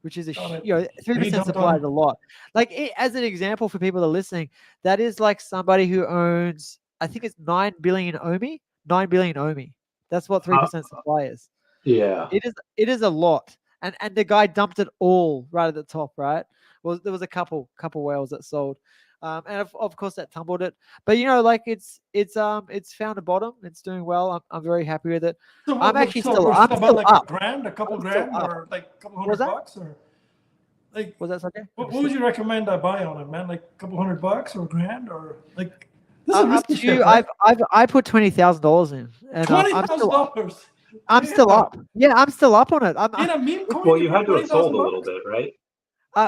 which is 3% supply is a lot. Like as an example for people that are listening, that is like somebody who owns, I think it's 9 billion OMI. 9 billion OMI. That's what 3% supply is. Yeah. It is a lot. And the guy dumped it all right at the top, right? Well, there was a couple whales that sold. And of course that tumbled it, but it's found a bottom. It's doing well. I'm very happy with it. So I'm still like up. a couple grand, or like a couple $100, or like. Was that okay? What would you recommend I buy on it, man? Like a couple $100 or a grand, or like? This is risky shit, right? I put $20,000 in, and $20,000. I'm still up. Yeah, I'm still up on it. In a meme coin. Well, you had to have sold a little bit, right?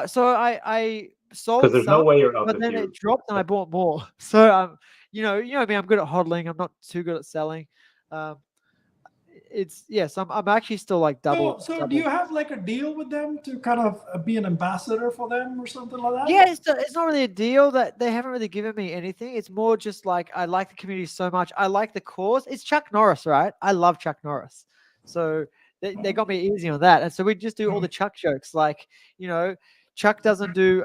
So I sold because there's no way you're up. But then it dropped and I bought more. So you know me, I'm good at hodling. I'm not too good at selling. I'm actually still like double. So do you have like a deal with them to kind of be an ambassador for them or something like that? Yeah, it's not really a deal. That they haven't really given me anything. It's more just like I like the community so much. I like the cause. It's Chuck Norris, right? I love Chuck Norris. So they got me easy on that. And so we just do all the Chuck jokes. Like, Chuck doesn't do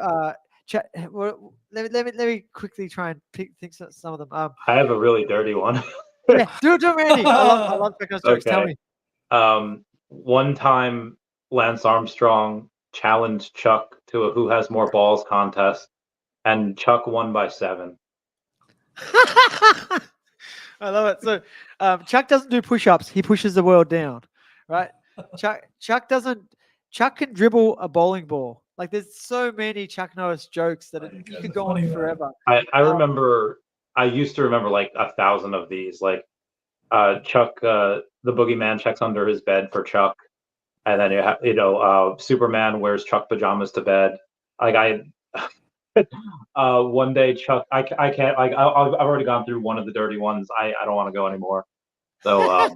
well, let me quickly try and think some of them. I have a really dirty one. Yeah, do it, Randy. I love Chuck Norris jokes. Okay. Tell me. One time Lance Armstrong challenged Chuck to a who has more balls contest, and Chuck won by 7. I love it. So Chuck doesn't do push-ups. He pushes the world down, right? Chuck can dribble a bowling ball. Like there's so many Chuck Norris jokes that you could go on forever. I remember. I used to remember like 1,000 of these. Like Chuck, the boogeyman checks under his bed for Chuck, and then Superman wears Chuck pajamas to bed. Like one day Chuck, I can't. Like I've already gone through one of the dirty ones. I don't want to go anymore. So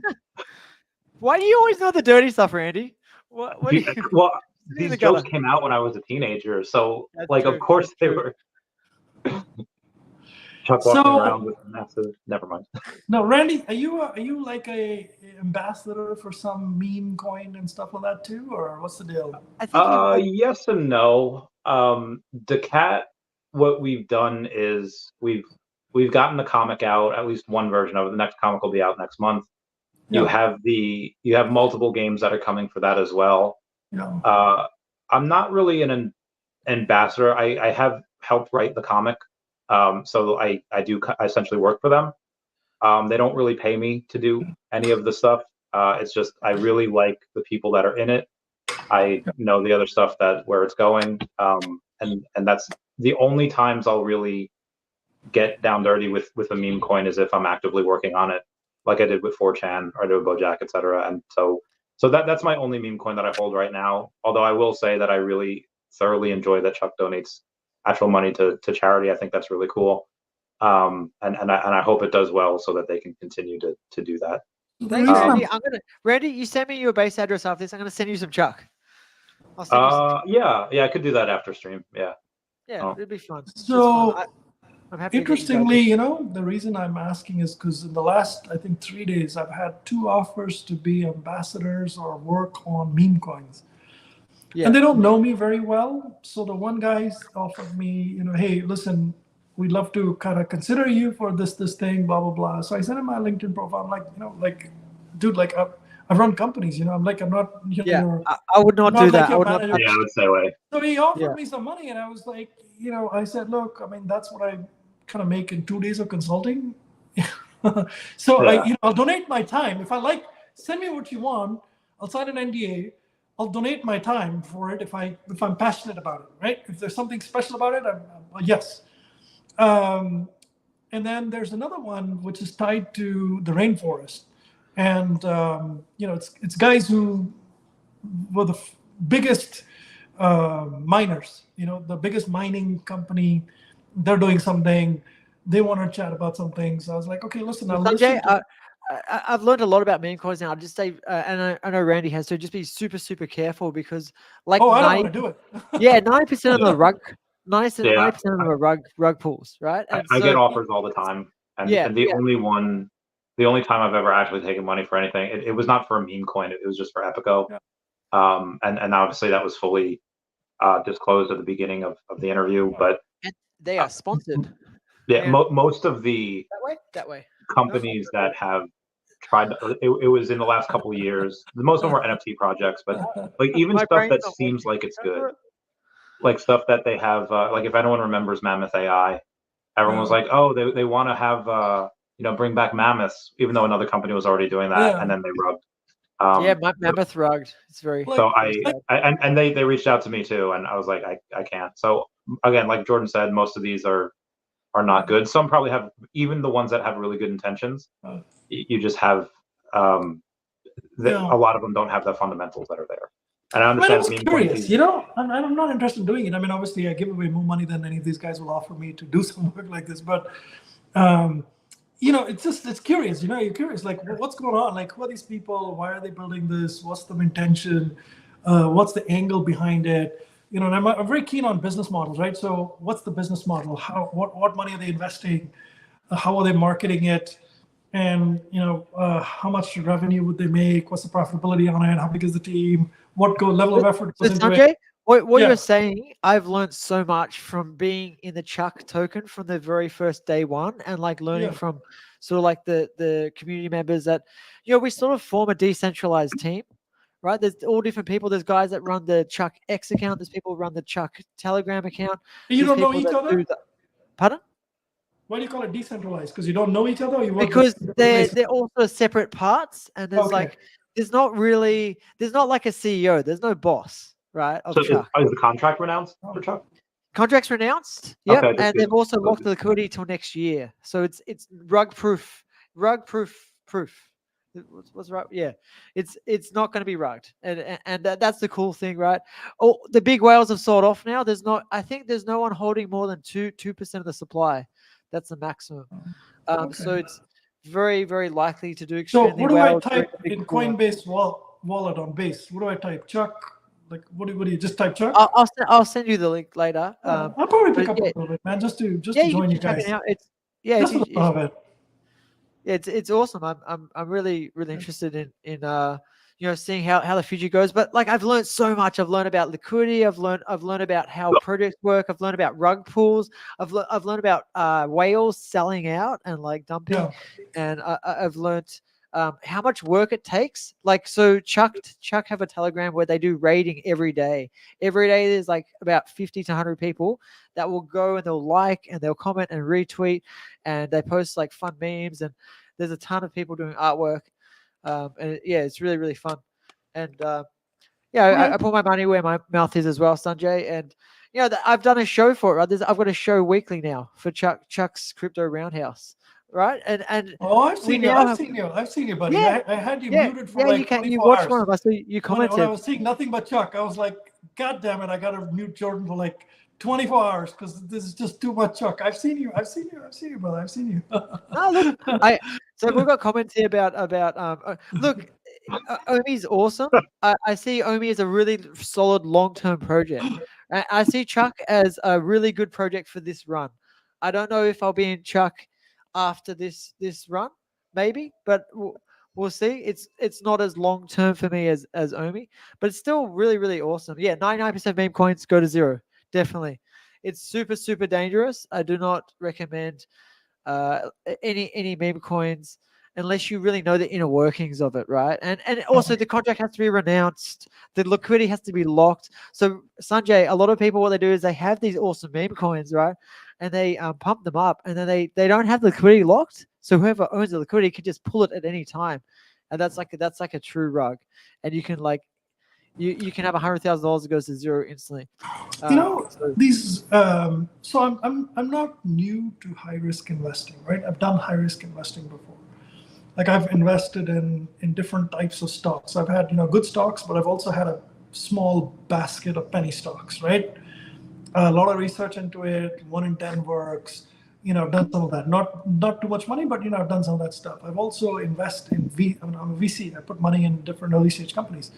why do you always know the dirty stuff, Randy? What do you, well, these jokes came out when I was a teenager, so That's like true. Of course they were. Chuck walking around with massive. Never mind. No, Randy, are you like a ambassador for some meme coin and stuff like that too, or what's the deal? I think yes and no. The cat. What we've done is we've gotten the comic out, at least one version of it. The next comic will be out next month. Yeah. You have multiple games that are coming for that as well. Yeah. I'm not really an ambassador. I have helped write the comic. So I essentially work for them. They don't really pay me to do any of the stuff. It's just I really like the people that are in it. I know the other stuff where it's going. And that's the only times I'll really get down dirty with a meme coin is if I'm actively working on it, like I did with 4chan or I did with Bojack, etc. And so that's my only meme coin that I hold right now. Although I will say that I really thoroughly enjoy that Chuck donates actual money to charity. I think that's really cool. And I hope it does well so that they can continue to do that. Thanks, Randy. Randy, you send me your base address after this. I'm gonna send you some Chuck. I'll send you some. Yeah, I could do that after stream. Yeah. Yeah, it'd be fun. So I'm happy. Interestingly, the reason I'm asking is because in the last, I think 3 days, I've had 2 offers to be ambassadors or work on meme coins. Yeah. And they don't know me very well. So the one guy's offered me, hey, listen, we'd love to kind of consider you for this thing, blah, blah, blah. So I sent him my LinkedIn profile. I'm like, dude, like I've run companies, I'm like, I'm not, Yeah, I would not do that. I would not. Yeah, I would say away. So he offered me some money, and I was like, I said, look, I mean, that's what I kind of make in 2 days of consulting. So I'll donate my time. If I like, send me what you want. I'll sign an NDA. I'll donate my time for it if I'm passionate about it, right? If there's something special about it, I'm yes. And then there's another one which is tied to the rainforest, and it's guys who were the biggest miners. The biggest mining company. They're doing something. They want to chat about some things. So I was like, okay, listen. Sanjay, I've learned a lot about meme coins now. I'll just say, and I know Randy has to, just be super, super careful because, like, I don't want to do it. Yeah, 90% of the rug, 90% of them are rug pools, right? And I get offers all the time, and the only time I've ever actually taken money for anything, it was not for a meme coin. It was just for Epico, and obviously that was fully disclosed at the beginning of the interview. But and they are sponsored. Yeah, most of the that way companies that have tried it was in the last couple of years. Most of them were NFT projects, but like even stuff that seems like it's good, like stuff that they have. Like if anyone remembers Mammoth AI, everyone was like, "Oh, they want to have bring back mammoths," even though another company was already doing that, and then they rugged. My Mammoth rugged. It's very. So and they reached out to me too, and I was like, I can't. So again, like Jordan said, most of these are not good. Some probably have, even the ones that have really good intentions. You just have a lot of them don't have the fundamentals that are there. And I understand. I was curious, I'm not interested in doing it. I mean, obviously, I give away more money than any of these guys will offer me to do some work like this. But it's curious. You're curious, like, what's going on? Like, who are these people? Why are they building this? What's the intention? What's the angle behind it? And I'm very keen on business models, right? So what's the business model? What money are they investing? How are they marketing it? And, how much revenue would they make? What's the profitability on it? How big is the team? What level of effort goes into Sanjay, it? what you're saying, I've learned so much from being in the Chuck token from the very first day one, and like learning from sort of like the community members that, we sort of form a decentralized team. Right, there's all different people. There's guys that run the Chuck X account. There's people who run the Chuck Telegram account. You don't know each other? Pardon? Why do you call it decentralized? Because you don't know each other? Or you work because they're also separate parts, and there's there's not like a CEO. There's no boss, right? Of Chuck. Is the contract renounced for Chuck? Contract's renounced. Yep, okay, and they've also locked the liquidity till next year. So it's rug proof. What's right? Yeah, it's not going to be rugged, and that's the cool thing, right? Oh, the big whales have sold off now. I think there's no one holding more than 2% of the supply. That's the maximum. So it's very, very likely to do extremely well. So what do I type in Coinbase wallet on Base? What do I type? Chuck? Like what do you just type Chuck? I'll send you the link later. I'll probably pick up a little bit, man, just to join you guys. It's awesome. I'm really, really interested in seeing how the future goes. But like I've learned so much. I've learned about liquidity. I've learned about how projects work. I've learned about rug pools. I've learned about whales selling out and like dumping. And I've learned how much work it takes. Like so, Chuck have a Telegram where they do raiding every day. Every day there's like about 50 to 100 people that will go and they'll like and they'll comment and retweet, and they post like fun memes, and there's a ton of people doing artwork. And it's really, really fun. And I put my money where my mouth is as well, Sanjay. And I've done a show for it. Right? I've got a show weekly now for Chuck's Crypto Roundhouse. Right, and I've seen you, buddy. Yeah, I had you muted for like 24 you watched hours. one of us. So you commented. When I was seeing nothing but Chuck, I was like, God damn it! I got to mute Jordan for like 24 hours because this is just too much Chuck. I've seen you, brother. I've seen you. No, look, so we've got comments here about look, OMI's awesome. I see OMI as a really solid long-term project. I see Chuck as a really good project for this run. I don't know if I'll be in Chuck after this run, maybe, but we'll see. It's not as long term for me as OMI, but it's still really, really awesome. Yeah, 99% meme coins go to zero. Definitely, it's super, super dangerous. I do not recommend any meme coins unless you really know the inner workings of it, right? And also the contract has to be renounced, the liquidity has to be locked. So Sanjay, a lot of people, what they do is they have these awesome meme coins, right? And they pump them up, and then they don't have the liquidity locked. So whoever owns the liquidity can just pull it at any time, and that's like a true rug. And you can like you can have $100,000 that goes to zero instantly. These. So I'm not new to high risk investing, right? I've done high risk investing before. Like I've invested in different types of stocks. I've had good stocks, but I've also had a small basket of penny stocks, right? A lot of research into it. 1 in 10 works. I've done some of that. Not too much money, but I've done some of that stuff. I've also invested in I'm a VC. I put money in different early stage companies.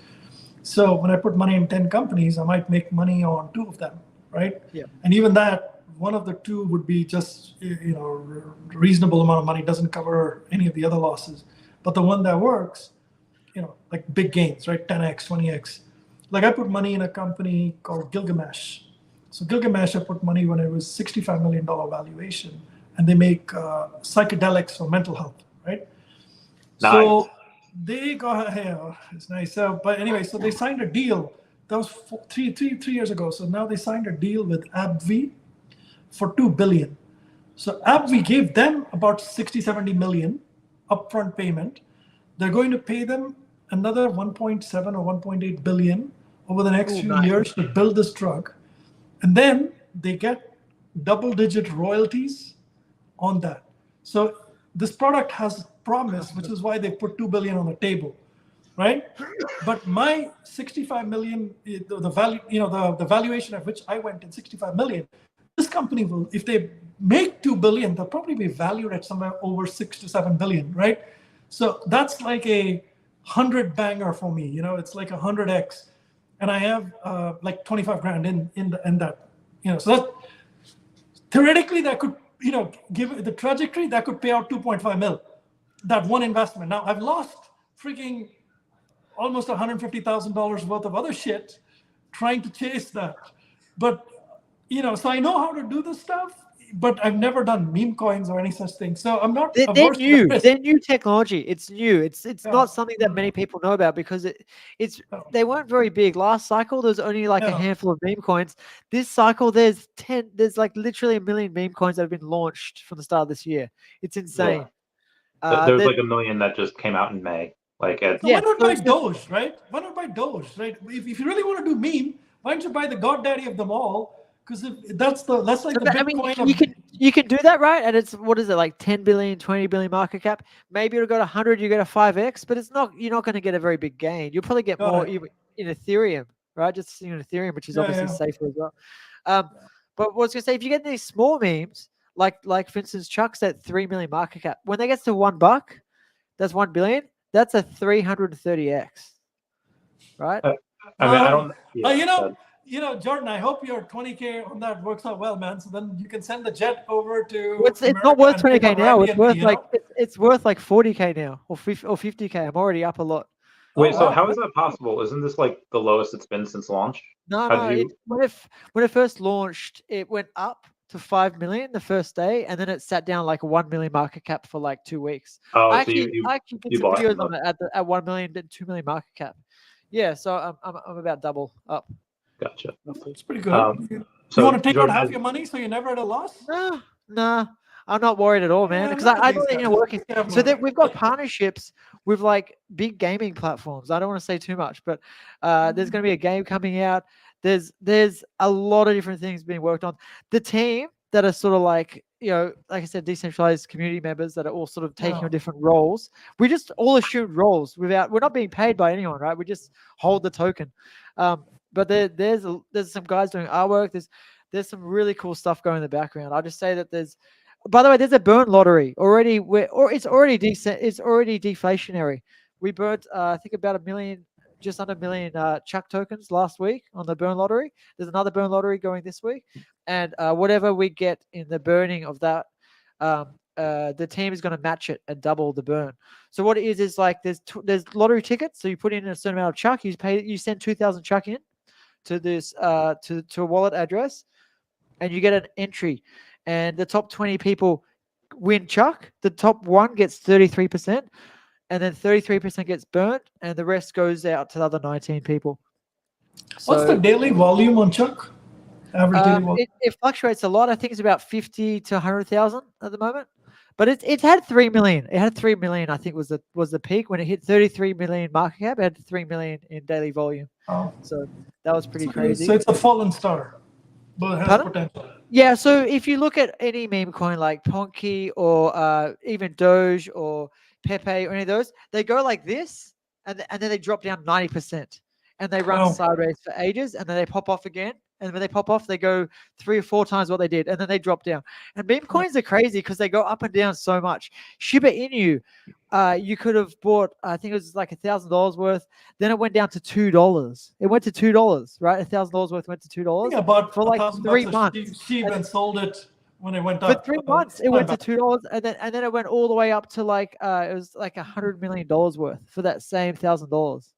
So when I put money in 10 companies, I might make money on 2 of them, right? Yeah. And even that, one of the 2 would be just reasonable amount of money, doesn't cover any of the other losses. But the one that works, like big gains, right? 10x, 20x. Like I put money in a company called Gilgamesh. So Gilgamesh, I put money when it was $65 million valuation, and they make psychedelics for mental health, right? Nice. So they got, it's nice. But anyway, so they signed a deal. That was 3 years ago. So now they signed a deal with AbbVie for $2 billion. So AbbVie gave them about 60-70 million upfront payment. They're going to pay them another 1.7 or 1.8 billion over the next few years to build this drug. And then they get double-digit royalties on that. So this product has promise, which is why they put $2 billion on the table, right? But my 65 million, the value, the valuation at which I went in 65 million, this company will, if they make 2 billion, they'll probably be valued at somewhere over 6 to 7 billion, right? So that's like a 100 banger for me. It's like 100x, and I have like 25 grand in that. So that theoretically that could, give the trajectory that could pay out 2.5 mil. That one investment. Now I've lost freaking almost $150,000 worth of other shit trying to chase that. But so I know how to do this stuff, but I've never done meme coins or any such thing. So I'm not. They're new. They're new technology. It's new. It's not something that many people know about because they weren't very big. Last cycle there's only like a handful of meme coins. This cycle there's like literally 1 million meme coins that have been launched from the start of this year. It's insane. There's like 1 million that just came out in May. Like why not buy Doge, right? Why not buy Doge, right? If you really want to do meme, why don't you buy the goddaddy of them all? Because that's like the Bitcoin. I mean, you can do that, right? And it's what is it like 10 billion, 20 billion market cap? Maybe it'll go to 100. You get a 5x, but you're not going to get a very big gain. You'll probably get more in Ethereum, right? Just in Ethereum, which is obviously safer as well. But what I was going to say, if you get these small memes, like for instance, Chuck's at 3 million market cap. When they get to $1, that's 1 billion. That's a 330x, right? I don't. Jordan, I hope your 20K on that works out well, man. So then you can send the jet over to. It's not worth 20K now. It's worth like 40K now or 50K. I'm already up a lot. Wait, so how is that possible? Isn't this like the lowest it's been since launch? No. When it first launched, it went up to 5 million the first day, and then it sat down like a 1 million market cap for like 2 weeks. I actually did some videos on it at 1 million, then 2 million market cap. Yeah, so I'm about double up. Gotcha. That's pretty good. You want to take out half your money so you're never at a loss? No. I'm not worried at all, man. Because I don't think working. So that we've got partnerships with like big gaming platforms. I don't want to say too much, but there's going to be a game coming out. There's a lot of different things being worked on. The team that are sort of like, like I said, decentralized community members that are all sort of taking on different roles. We just all assume roles we're not being paid by anyone, right? We just hold the token. But there's some guys doing artwork. There's some really cool stuff going in the background. I'll just say that by the way, there's a burn lottery already. It's already deflationary. We burnt I think about 1 million, just under 1 million Chuck tokens last week on the burn lottery. There's another burn lottery going this week, and whatever we get in the burning of that, the team is going to match it and double the burn. So what it is like there's lottery tickets. So you put in a certain amount of Chuck. You send 2,000 Chuck in to this to a wallet address, and you get an entry, and the top 20 people win Chuck, the top one gets 33%, and then 33% gets burnt, and the rest goes out to the other 19 people. What's the daily volume on Chuck? Average daily volume? It fluctuates a lot. I think it's about 50 to 100,000 at the moment. But it had 3 million. It had 3 million, I think, was the peak. When it hit 33 million market cap, it had 3 million in daily volume. Oh. So that was pretty crazy. So it's a fallen star, but it has potential. Yeah, so if you look at any meme coin like Ponky or even Doge or Pepe or any of those, they go like this, and then they drop down 90%. And they run sideways for ages, and then they pop off again. And when they pop off, they go 3 or 4 times what they did, and then they drop down. And meme coins are crazy because they go up and down so much. Shiba Inu, you could have bought, I think it was like $1,000 worth. Then it went down to $2. It went to $2, right? $1,000 worth went to $2. Yeah, about for like 3 months. Sheep and sold it when it went up. For 3 months, it went to $2, and then it went all the way up to like it was like $100 million worth for that same $1,000.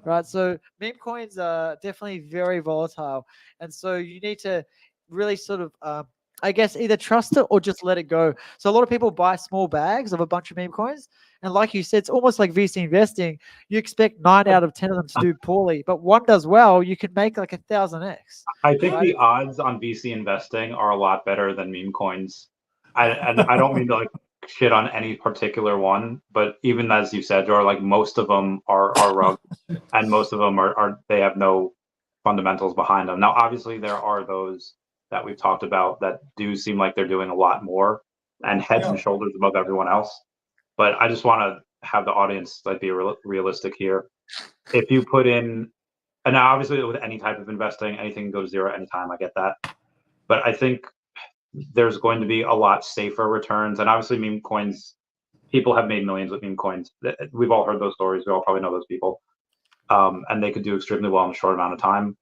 Right, so meme coins are definitely very volatile, and so you need to really sort of, I guess, either trust it or just let it go. So a lot of people buy small bags of a bunch of meme coins, and like you said, it's almost like VC investing. You expect 9 out of 10 of them to do poorly, but one does well, you can make like 1,000x. I think the odds on VC investing are a lot better than meme coins. I don't mean to like shit on any particular one, but even as you said, Jor, like most of them are rugged, and most of them are they have no fundamentals behind them. Now, obviously, there are those that we've talked about that do seem like they're doing a lot more and heads and shoulders above everyone else. But I just want to have the audience like be realistic here. If you put in, and now obviously with any type of investing, anything can go to zero anytime. I get that, but I think there's going to be a lot safer returns. And obviously meme coins, people have made millions with meme coins. We've all heard those stories. We all probably know those people. And they could do extremely well in a short amount of time.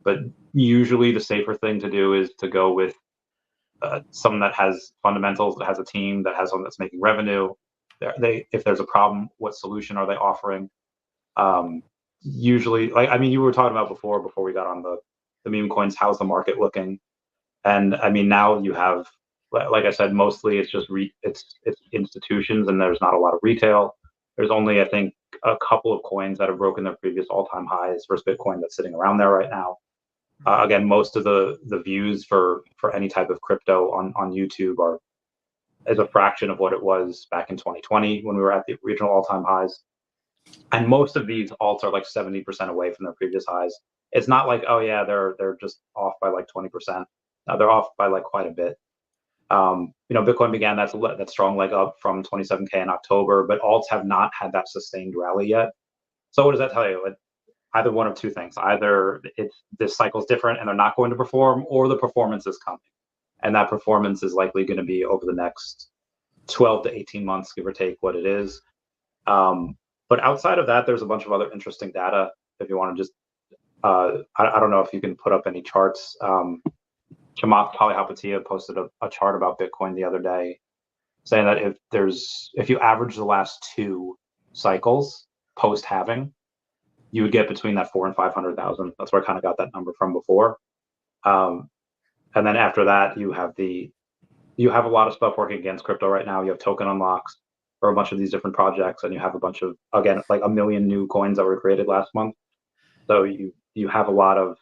But usually the safer thing to do is to go with someone that has fundamentals, that has a team, that has someone that's making revenue. If there's a problem, what solution are they offering? Usually, like, I mean, you were talking about before we got on the meme coins, how's the market looking? And I mean, now you have, like I said, mostly it's just it's institutions, and there's not a lot of retail. There's only, I think, a couple of coins that have broken their previous all-time highs versus Bitcoin that's sitting around there right now. Again, most of the views for any type of crypto on YouTube is a fraction of what it was back in 2020 when we were at the regional all-time highs. And most of these alts are like 70% away from their previous highs. It's not like, oh yeah, they're just off by like 20%. They're off by like quite a bit. Bitcoin began that strong leg up from 27K in October, but alts have not had that sustained rally yet. So what does that tell you? Either one of two things: either this cycle's different and they're not going to perform, or the performance is coming, and that performance is likely going to be over the next 12 to 18 months, give or take what it is. But outside of that, there's a bunch of other interesting data. If you want to just, I don't know if you can put up any charts. Chamath Palihapitiya posted a chart about Bitcoin the other day, saying that if you average the last 2 cycles post halving, you would get between that 400,000 and 500,000. That's where I kind of got that number from before. And then after that, you have a lot of stuff working against crypto right now. You have token unlocks for a bunch of these different projects, and you have a bunch of, again, like 1 million new coins that were created last month. So you have a lot of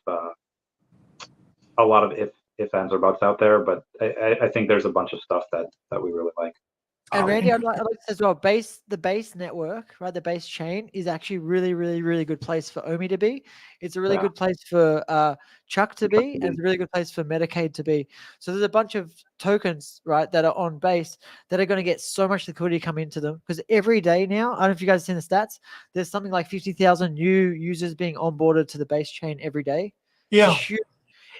if, ands, or buts out there, but I think there's a bunch of stuff that we really like. And Randy, I'd like to say as well, the base network, right? The base chain is actually really, really, really good place for OMI to be. It's a really good place for Chuck to be, and it's a really good place for Medicaid to be. So there's a bunch of tokens, right, that are on base that are going to get so much liquidity come into them, because every day now, I don't know if you guys have seen the stats, there's something like 50,000 new users being onboarded to the base chain every day. Yeah.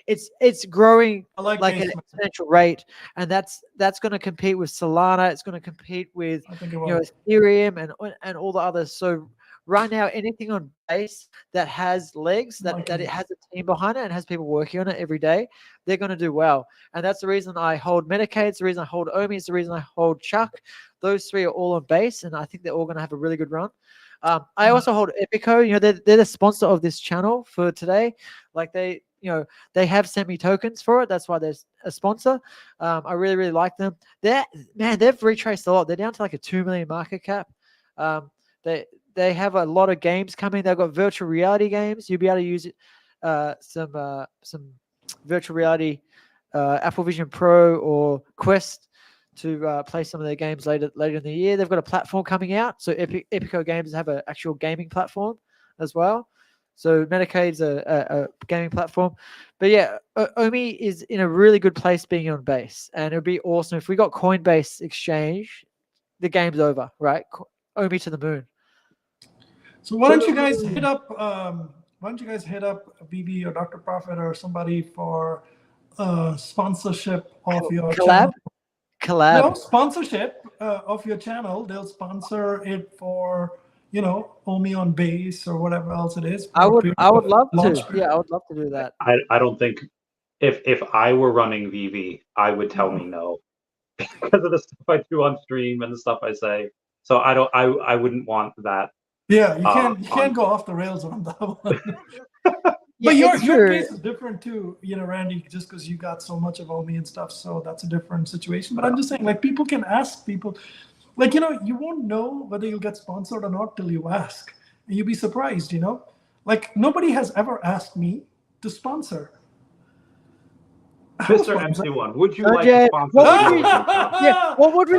It's growing like an exponential rate, and that's going to compete with Solana. It's going to compete with Ethereum and all the others. So right now, anything on base that has legs, that it has a team behind it and has people working on it every day, they're going to do well. And that's the reason I hold Medicaid. It's the reason I hold OMI. It's the reason I hold Chuck. Those 3 are all on base, and I think they're all going to have a really good run. I also hold Epico. They're the sponsor of this channel for today. Like they have sent me tokens for it. That's why there's a sponsor. I really, really like them. They've retraced a lot. They're down to like a 2 million market cap. They have a lot of games coming. They've got virtual reality games. You'll be able to use it, some virtual reality, Apple Vision Pro or Quest to play some of their games later in the year. They've got a platform coming out. So Epico Games have an actual gaming platform as well. So Medicaid's a gaming platform. But yeah, OMI is in a really good place being on Base. And it would be awesome if we got Coinbase Exchange, the game's over, right? OMI to the moon. So why don't you guys hit up VeVe or Dr. Profit or somebody for sponsorship of your channel? No, sponsorship of your channel. They'll sponsor it for OMI on Base or whatever else it is. I would love to. Yeah, I would love to do that. I don't think if I were running VeVe, I would tell me no because of the stuff I do on stream and the stuff I say. So I wouldn't want that. Yeah, you can't go off the rails on that one. But your case is different too, Randy, just because you got so much of OMI and stuff. So that's a different situation. But I'm just saying, like, people can ask people, like, you won't know whether you'll get sponsored or not till you ask. And you'll be surprised, Like, nobody has ever asked me to sponsor. Mr. MC1, would you like to sponsor? What would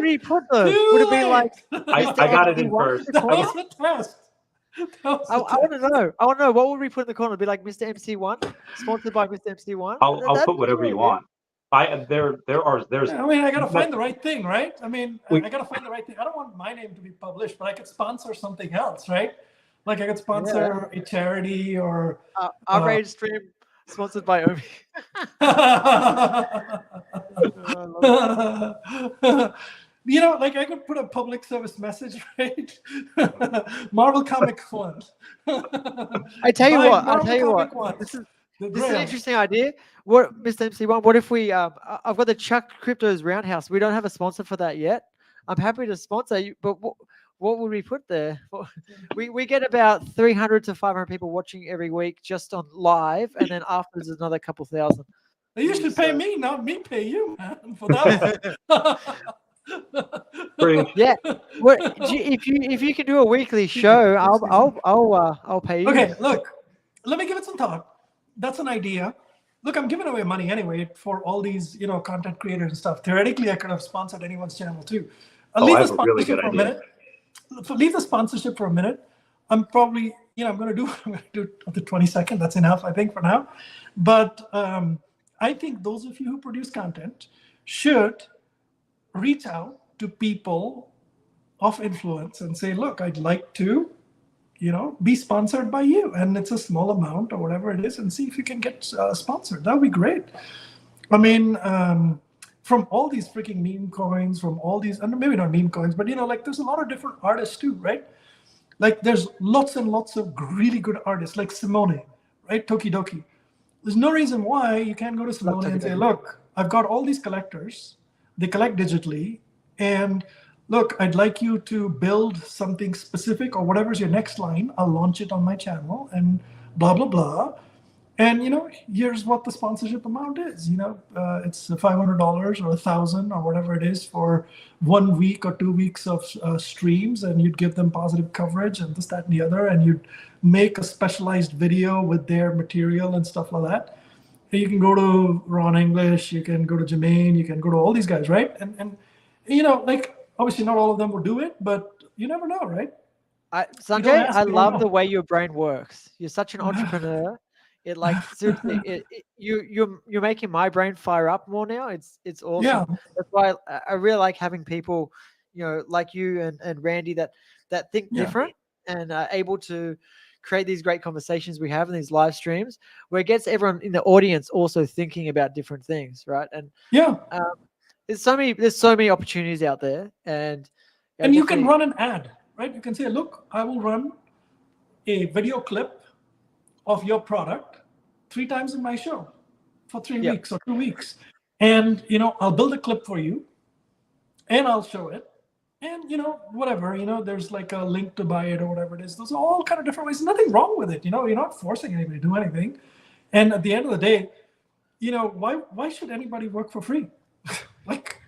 we put though? Would it be like? I got it in first. That was a test. I want to know. I want to know what would we put in the corner? It'd be like Mr. MC1, sponsored by Mr. MC1. I'll put whatever you want. There's. I mean, I gotta find the right thing, right? I mean, I gotta find the right thing. I don't want my name to be published, but I could sponsor something else, right? Like I could sponsor a charity or our raid stream sponsored by OMI. Like I could put a public service message, right? Marvel Comic Fund. I tell you what. This is an interesting idea. What, Mr. MC1? What if we? I've got the Chuck Crypto's Roundhouse. We don't have a sponsor for that yet. I'm happy to sponsor you, but what would we put there? We get about 300 to 500 people watching every week just on live, and then afterwards another couple thousand. They used to pay me, not me pay you, man, for that one. Yeah. If you can do a weekly show, I'll pay you. Okay, look, let me give it some thought. That's an idea. Look, I'm giving away money anyway for all these, content creators and stuff. Theoretically, I could have sponsored anyone's channel too. Leave the sponsorship for a minute. Leave the sponsorship for a minute. I'm probably, I'm going to do the 22nd. That's enough, I think, for now. But I think those of you who produce content should reach out to people of influence and say, look, I'd like to, be sponsored by you. And it's a small amount or whatever it is, and see if you can get sponsored. That would be great. I mean, from all these freaking meme coins, from all these, and maybe not meme coins, but like there's a lot of different artists too, right? Like there's lots and lots of really good artists like Simone, right? Tokidoki. There's no reason why you can't go to Simone and say, look, I've got all these collectors. They collect digitally. And look, I'd like you to build something specific or whatever's your next line. I'll launch it on my channel and blah, blah, blah. And, here's what the sponsorship amount is. It's $500 or $1,000 or whatever it is for 1 week or 2 weeks of streams. And you'd give them positive coverage and this, that, and the other. And you'd make a specialized video with their material and stuff like that. And you can go to Ron English, you can go to Jermaine, you can go to all these guys, right? And like, obviously not all of them will do it, but you never know, right? Sanjay, I love the way your brain works. You're such an entrepreneur. It like seriously, you're making my brain fire up more now. It's awesome. Yeah. That's why I really like having people, like you and Randy that think different and are able to create these great conversations we have in these live streams where it gets everyone in the audience also thinking about different things, right? And there's so many opportunities out there, and you can run an ad, right? You can say, look, I will run a video clip of your product 3 times in my show for 3 weeks or 2 weeks. And, I'll build a clip for you and I'll show it. And, whatever, there's like a link to buy it or whatever it is. Those are all kind of different ways. Nothing wrong with it. You're not forcing anybody to do anything. And at the end of the day, why should anybody work for free? Like,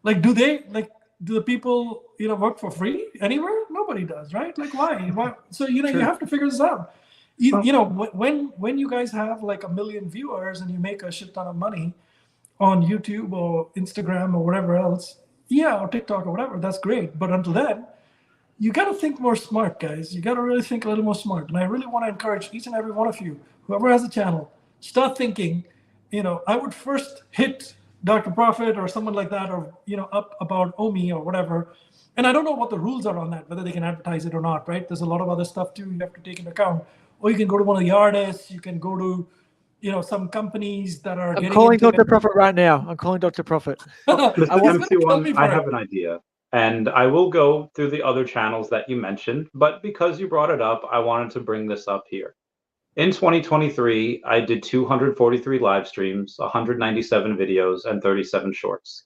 like do the people work for free anywhere? Nobody does, right? Like why? So you have to figure this out. When you guys have like 1 million viewers and you make a shit ton of money on YouTube or Instagram or whatever else, or TikTok or whatever, that's great. But until then, you got to think more smart, guys. You got to really think a little more smart. And I really want to encourage each and every one of you, whoever has a channel, start thinking, I would first hit Dr. Profit or someone like that, or, up about OMI or whatever. And I don't know what the rules are on that, whether they can advertise it or not, right? There's a lot of other stuff too you have to take into account. Or you can go to one of the artists, you can go to, some companies that are I'm calling Dr. Profit right now. I'm calling Dr. Profit. Mr. MC1, I have an idea. And I will go through the other channels that you mentioned, but because you brought it up, I wanted to bring this up here. In 2023, I did 243 live streams, 197 videos, and 37 shorts.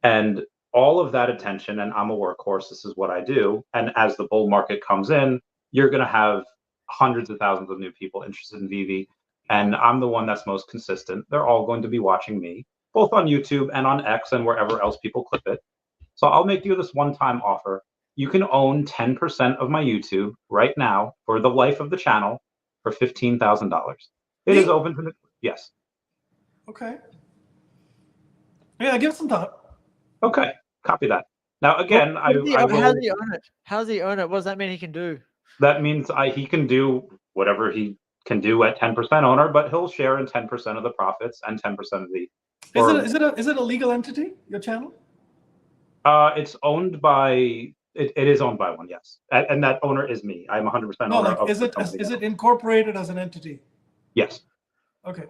And all of that attention, and I'm a workhorse, this is what I do. And as the bull market comes in, you're going to have hundreds of thousands of new people interested in VeVe. And I'm the one that's most consistent. They're all going to be watching me, both on YouTube and on X and wherever else people clip it. So I'll make you this one-time offer. You can own 10% of my YouTube right now for the life of the channel for $15,000. It is open to the, yes. Okay. Yeah, give it some thought. Okay, copy that. Now again, how does he own it? How does he own it? What does that mean he can do? That means he can do whatever he can do at 10% owner, but he'll share in 10% of the profits and 10% of the. Is it a legal entity, your channel? It's owned by. It is owned by one, yes, and that owner is me. I'm 100% owner. Like, is it incorporated as an entity? Yes. Okay.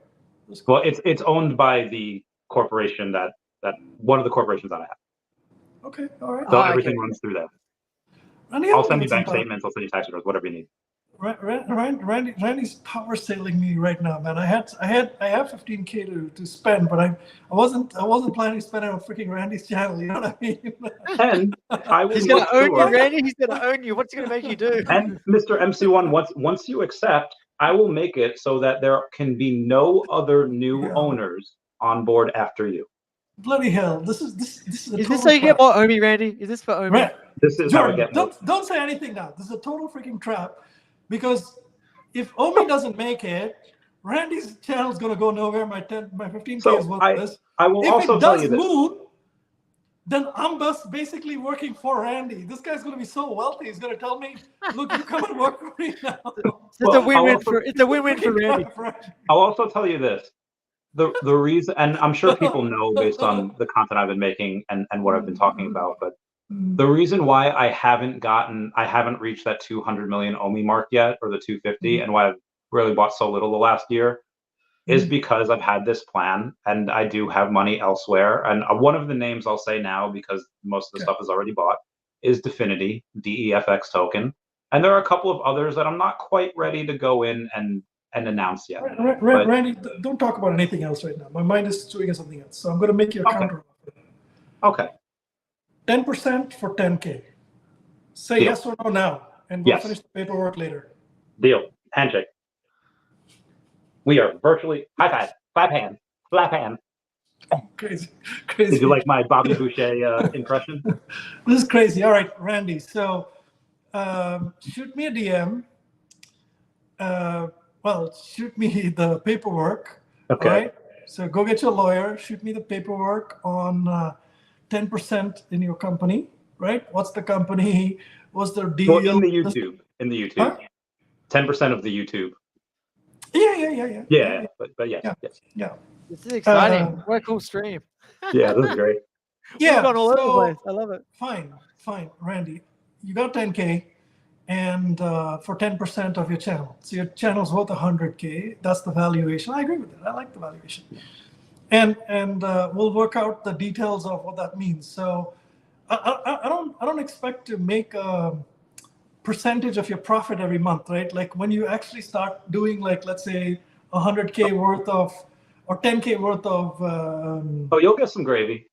Well, it's owned by the corporation that one of the corporations that I have. Okay. All right. So everything runs through that. Randy, I'll send you bank statements. I'll send you tax returns, whatever you need. Randy's power sailing me right now, man. I have $15K to spend, but I wasn't planning to spend it on freaking Randy's channel. You know what I mean? And I will. He's gonna own you, Randy. He's gonna own you. What's he gonna make you do? And Mr. MC1, once you accept, I will make it so that there can be no other new owners on board after you. Bloody hell! This is Is this so you get more OMI, Randy? Is this for OMI? This is Jordan, how I get. Don't say anything now. This is a total freaking trap. Because if OMI doesn't make it, Randy's channel is going to go nowhere. My 15K is worth this. I will also tell you this. If it does move, then I'm basically working for Randy. This guy's going to be so wealthy. He's going to tell me, "Look, you come and work for me now." It's a win-win for Randy. I'll also tell you this: the reason, and I'm sure people know based on the content I've been making and what I've been talking about, but. The reason why I haven't reached that 200 million OMI mark yet, or the 250, and why I've really bought so little the last year, is because I've had this plan and I do have money elsewhere. And one of the names I'll say now, because most of the stuff is already bought, is Definity, DEFX token. And there are a couple of others that I'm not quite ready to go in and announce yet. Randy, don't talk about anything else right now. My mind is doing something else. So I'm going to make you a counter offer. Okay. 10% for 10K. Say yes or no now, and we'll finish the paperwork later. Deal. Handshake. We are virtually high five, flap hand. Crazy. Did you like my Bobby Boucher impression? This is crazy. All right, Randy. So shoot me a DM. Shoot me the paperwork. Okay. All right? So go get your lawyer. Shoot me the paperwork on 10% in your company, right? What's the company? What's their deal? Well, in the YouTube. Huh? 10% of the YouTube. Yeah. But yes. This is exciting. What a cool stream. Yeah, this is great. Yeah, all over the place. I love it. Fine, Randy. You got 10K, and for 10% of your channel. So your channel's worth 100K. That's the valuation. I agree with that. I like the valuation. And we'll work out the details of what that means. So I don't expect to make a percentage of your profit every month, right? Like when you actually start doing, like, let's say 100K worth of, or 10K worth of. You'll get some gravy.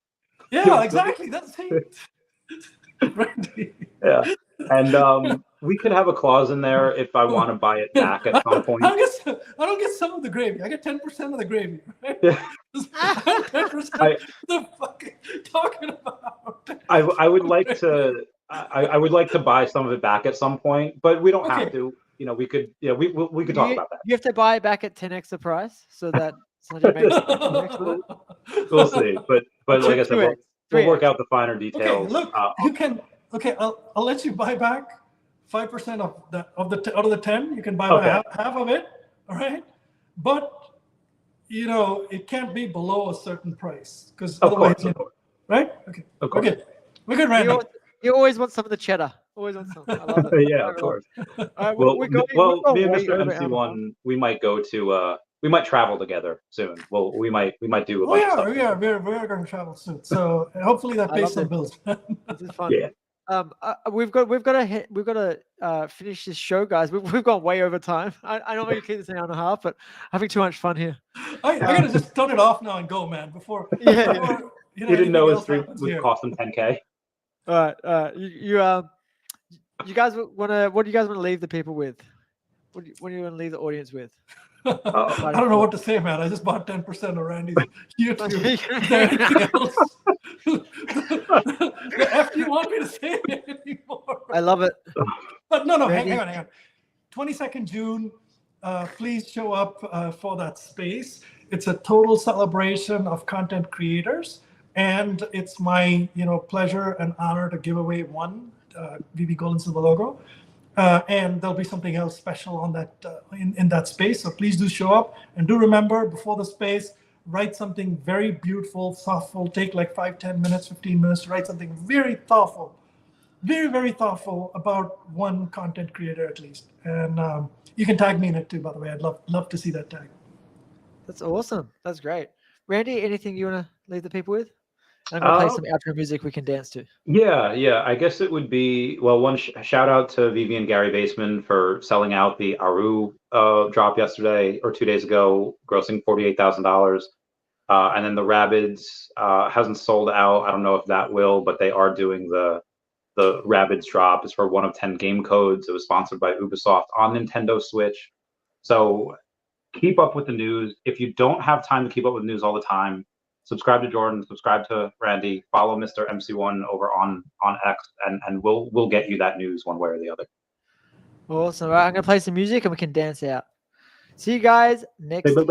Yeah, exactly. That's it. Randy. Yeah. And We could have a clause in there if I want to buy it back at some point. I don't get some of the gravy. I get 10% of the gravy. Right? Yeah. 10%. The fuck talking about? I would like to. I would like to buy some of it back at some point, but we don't have to. You know, we could. Yeah, we could talk about that. You have to buy it back at 10x the price, so that somebody makes 10x with it. We'll see, but like I said, we'll work out the finer details. Okay, look, you can. Okay, I'll let you buy back 5% of the 10. You can buy back half of it. All right, but you know it can't be below a certain price because otherwise, right? Okay, okay, we're good, Randy. You always want some of the cheddar. Always want some. I love it. Yeah, of course. Me and Mr. MC1, we might go to. We might travel together soon. Well, we might do a bunch of stuff. Yeah, we're going to travel soon. So hopefully that pays some bills. This is fun. Yeah. We've got to finish this show, guys. We've gone way over time. I don't want to keep this an hour and a half, but having too much fun here. I gotta just turn it off now and go, man. Before you didn't know his stream would cost him 10K. All right. You guys want to? What do you guys want to leave the people with? What do you want to leave the audience with? I don't know what to say, man. I just bought 10% of Randy's YouTube. Is there anything else? The F you want me to say anymore? I love it. But no, hang on. 22nd June, please show up for that space. It's a total celebration of content creators, and it's my pleasure and honor to give away one VeVe Gold and Silver logo. And there'll be something else special on that in that space. So please do show up, and do remember before the space, write something very beautiful, thoughtful. Take like 5, 10 minutes, 15 minutes to write something very thoughtful, very, very thoughtful about one content creator at least. And you can tag me in it too, by the way. I'd love to see that tag. That's awesome. That's great. Randy, anything you want to leave the people with? I'm going to play some outro music we can dance to. Yeah. I guess it would be, well, one shout out to VeVe and Gary Baseman for selling out the Aru drop yesterday or 2 days ago, grossing $48,000. And then the Rabbids hasn't sold out. I don't know if that will, but they are doing the Rabbids drop. It's for 1 of 10 game codes. It was sponsored by Ubisoft on Nintendo Switch. So keep up with the news. If you don't have time to keep up with news all the time, subscribe to Jordan, subscribe to Randy, follow Mr. MC1 over on X, and we'll get you that news one way or the other. Awesome. All right, I'm going to play some music and we can dance out. See you guys next show.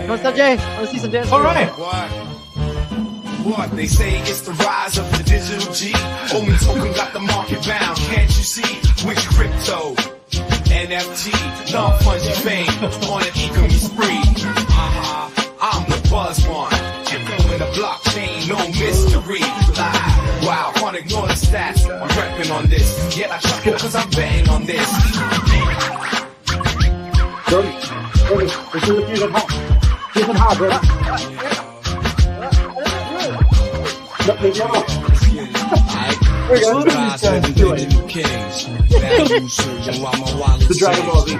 What's up, Jay? I want to see some dance. All right. What they say it's the rise of the digital G. Only token got the market bound. Can't you see? With crypto, NFT, non-fungy fame on an Ecomi spree. I'm the buzz one. Crypto in the blockchain, no mystery. Wow, can't ignore the stats. I'm repping on this. Yet I chuckle cause I'm betting on this. Jordan, let's do the fuse at home. Fuse it hard, brother. The Dragon Ball Z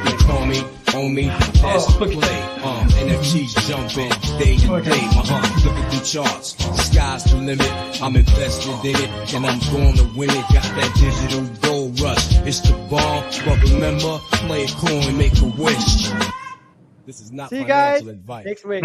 OMI, that's the play. NFTs jumping day to day. Look at the charts. The sky's the limit. I'm invested in it, and I'm going to win it. Got that digital gold rush. It's the bomb, but remember, play a coin, make a wish. This is not see you guys advice. next week.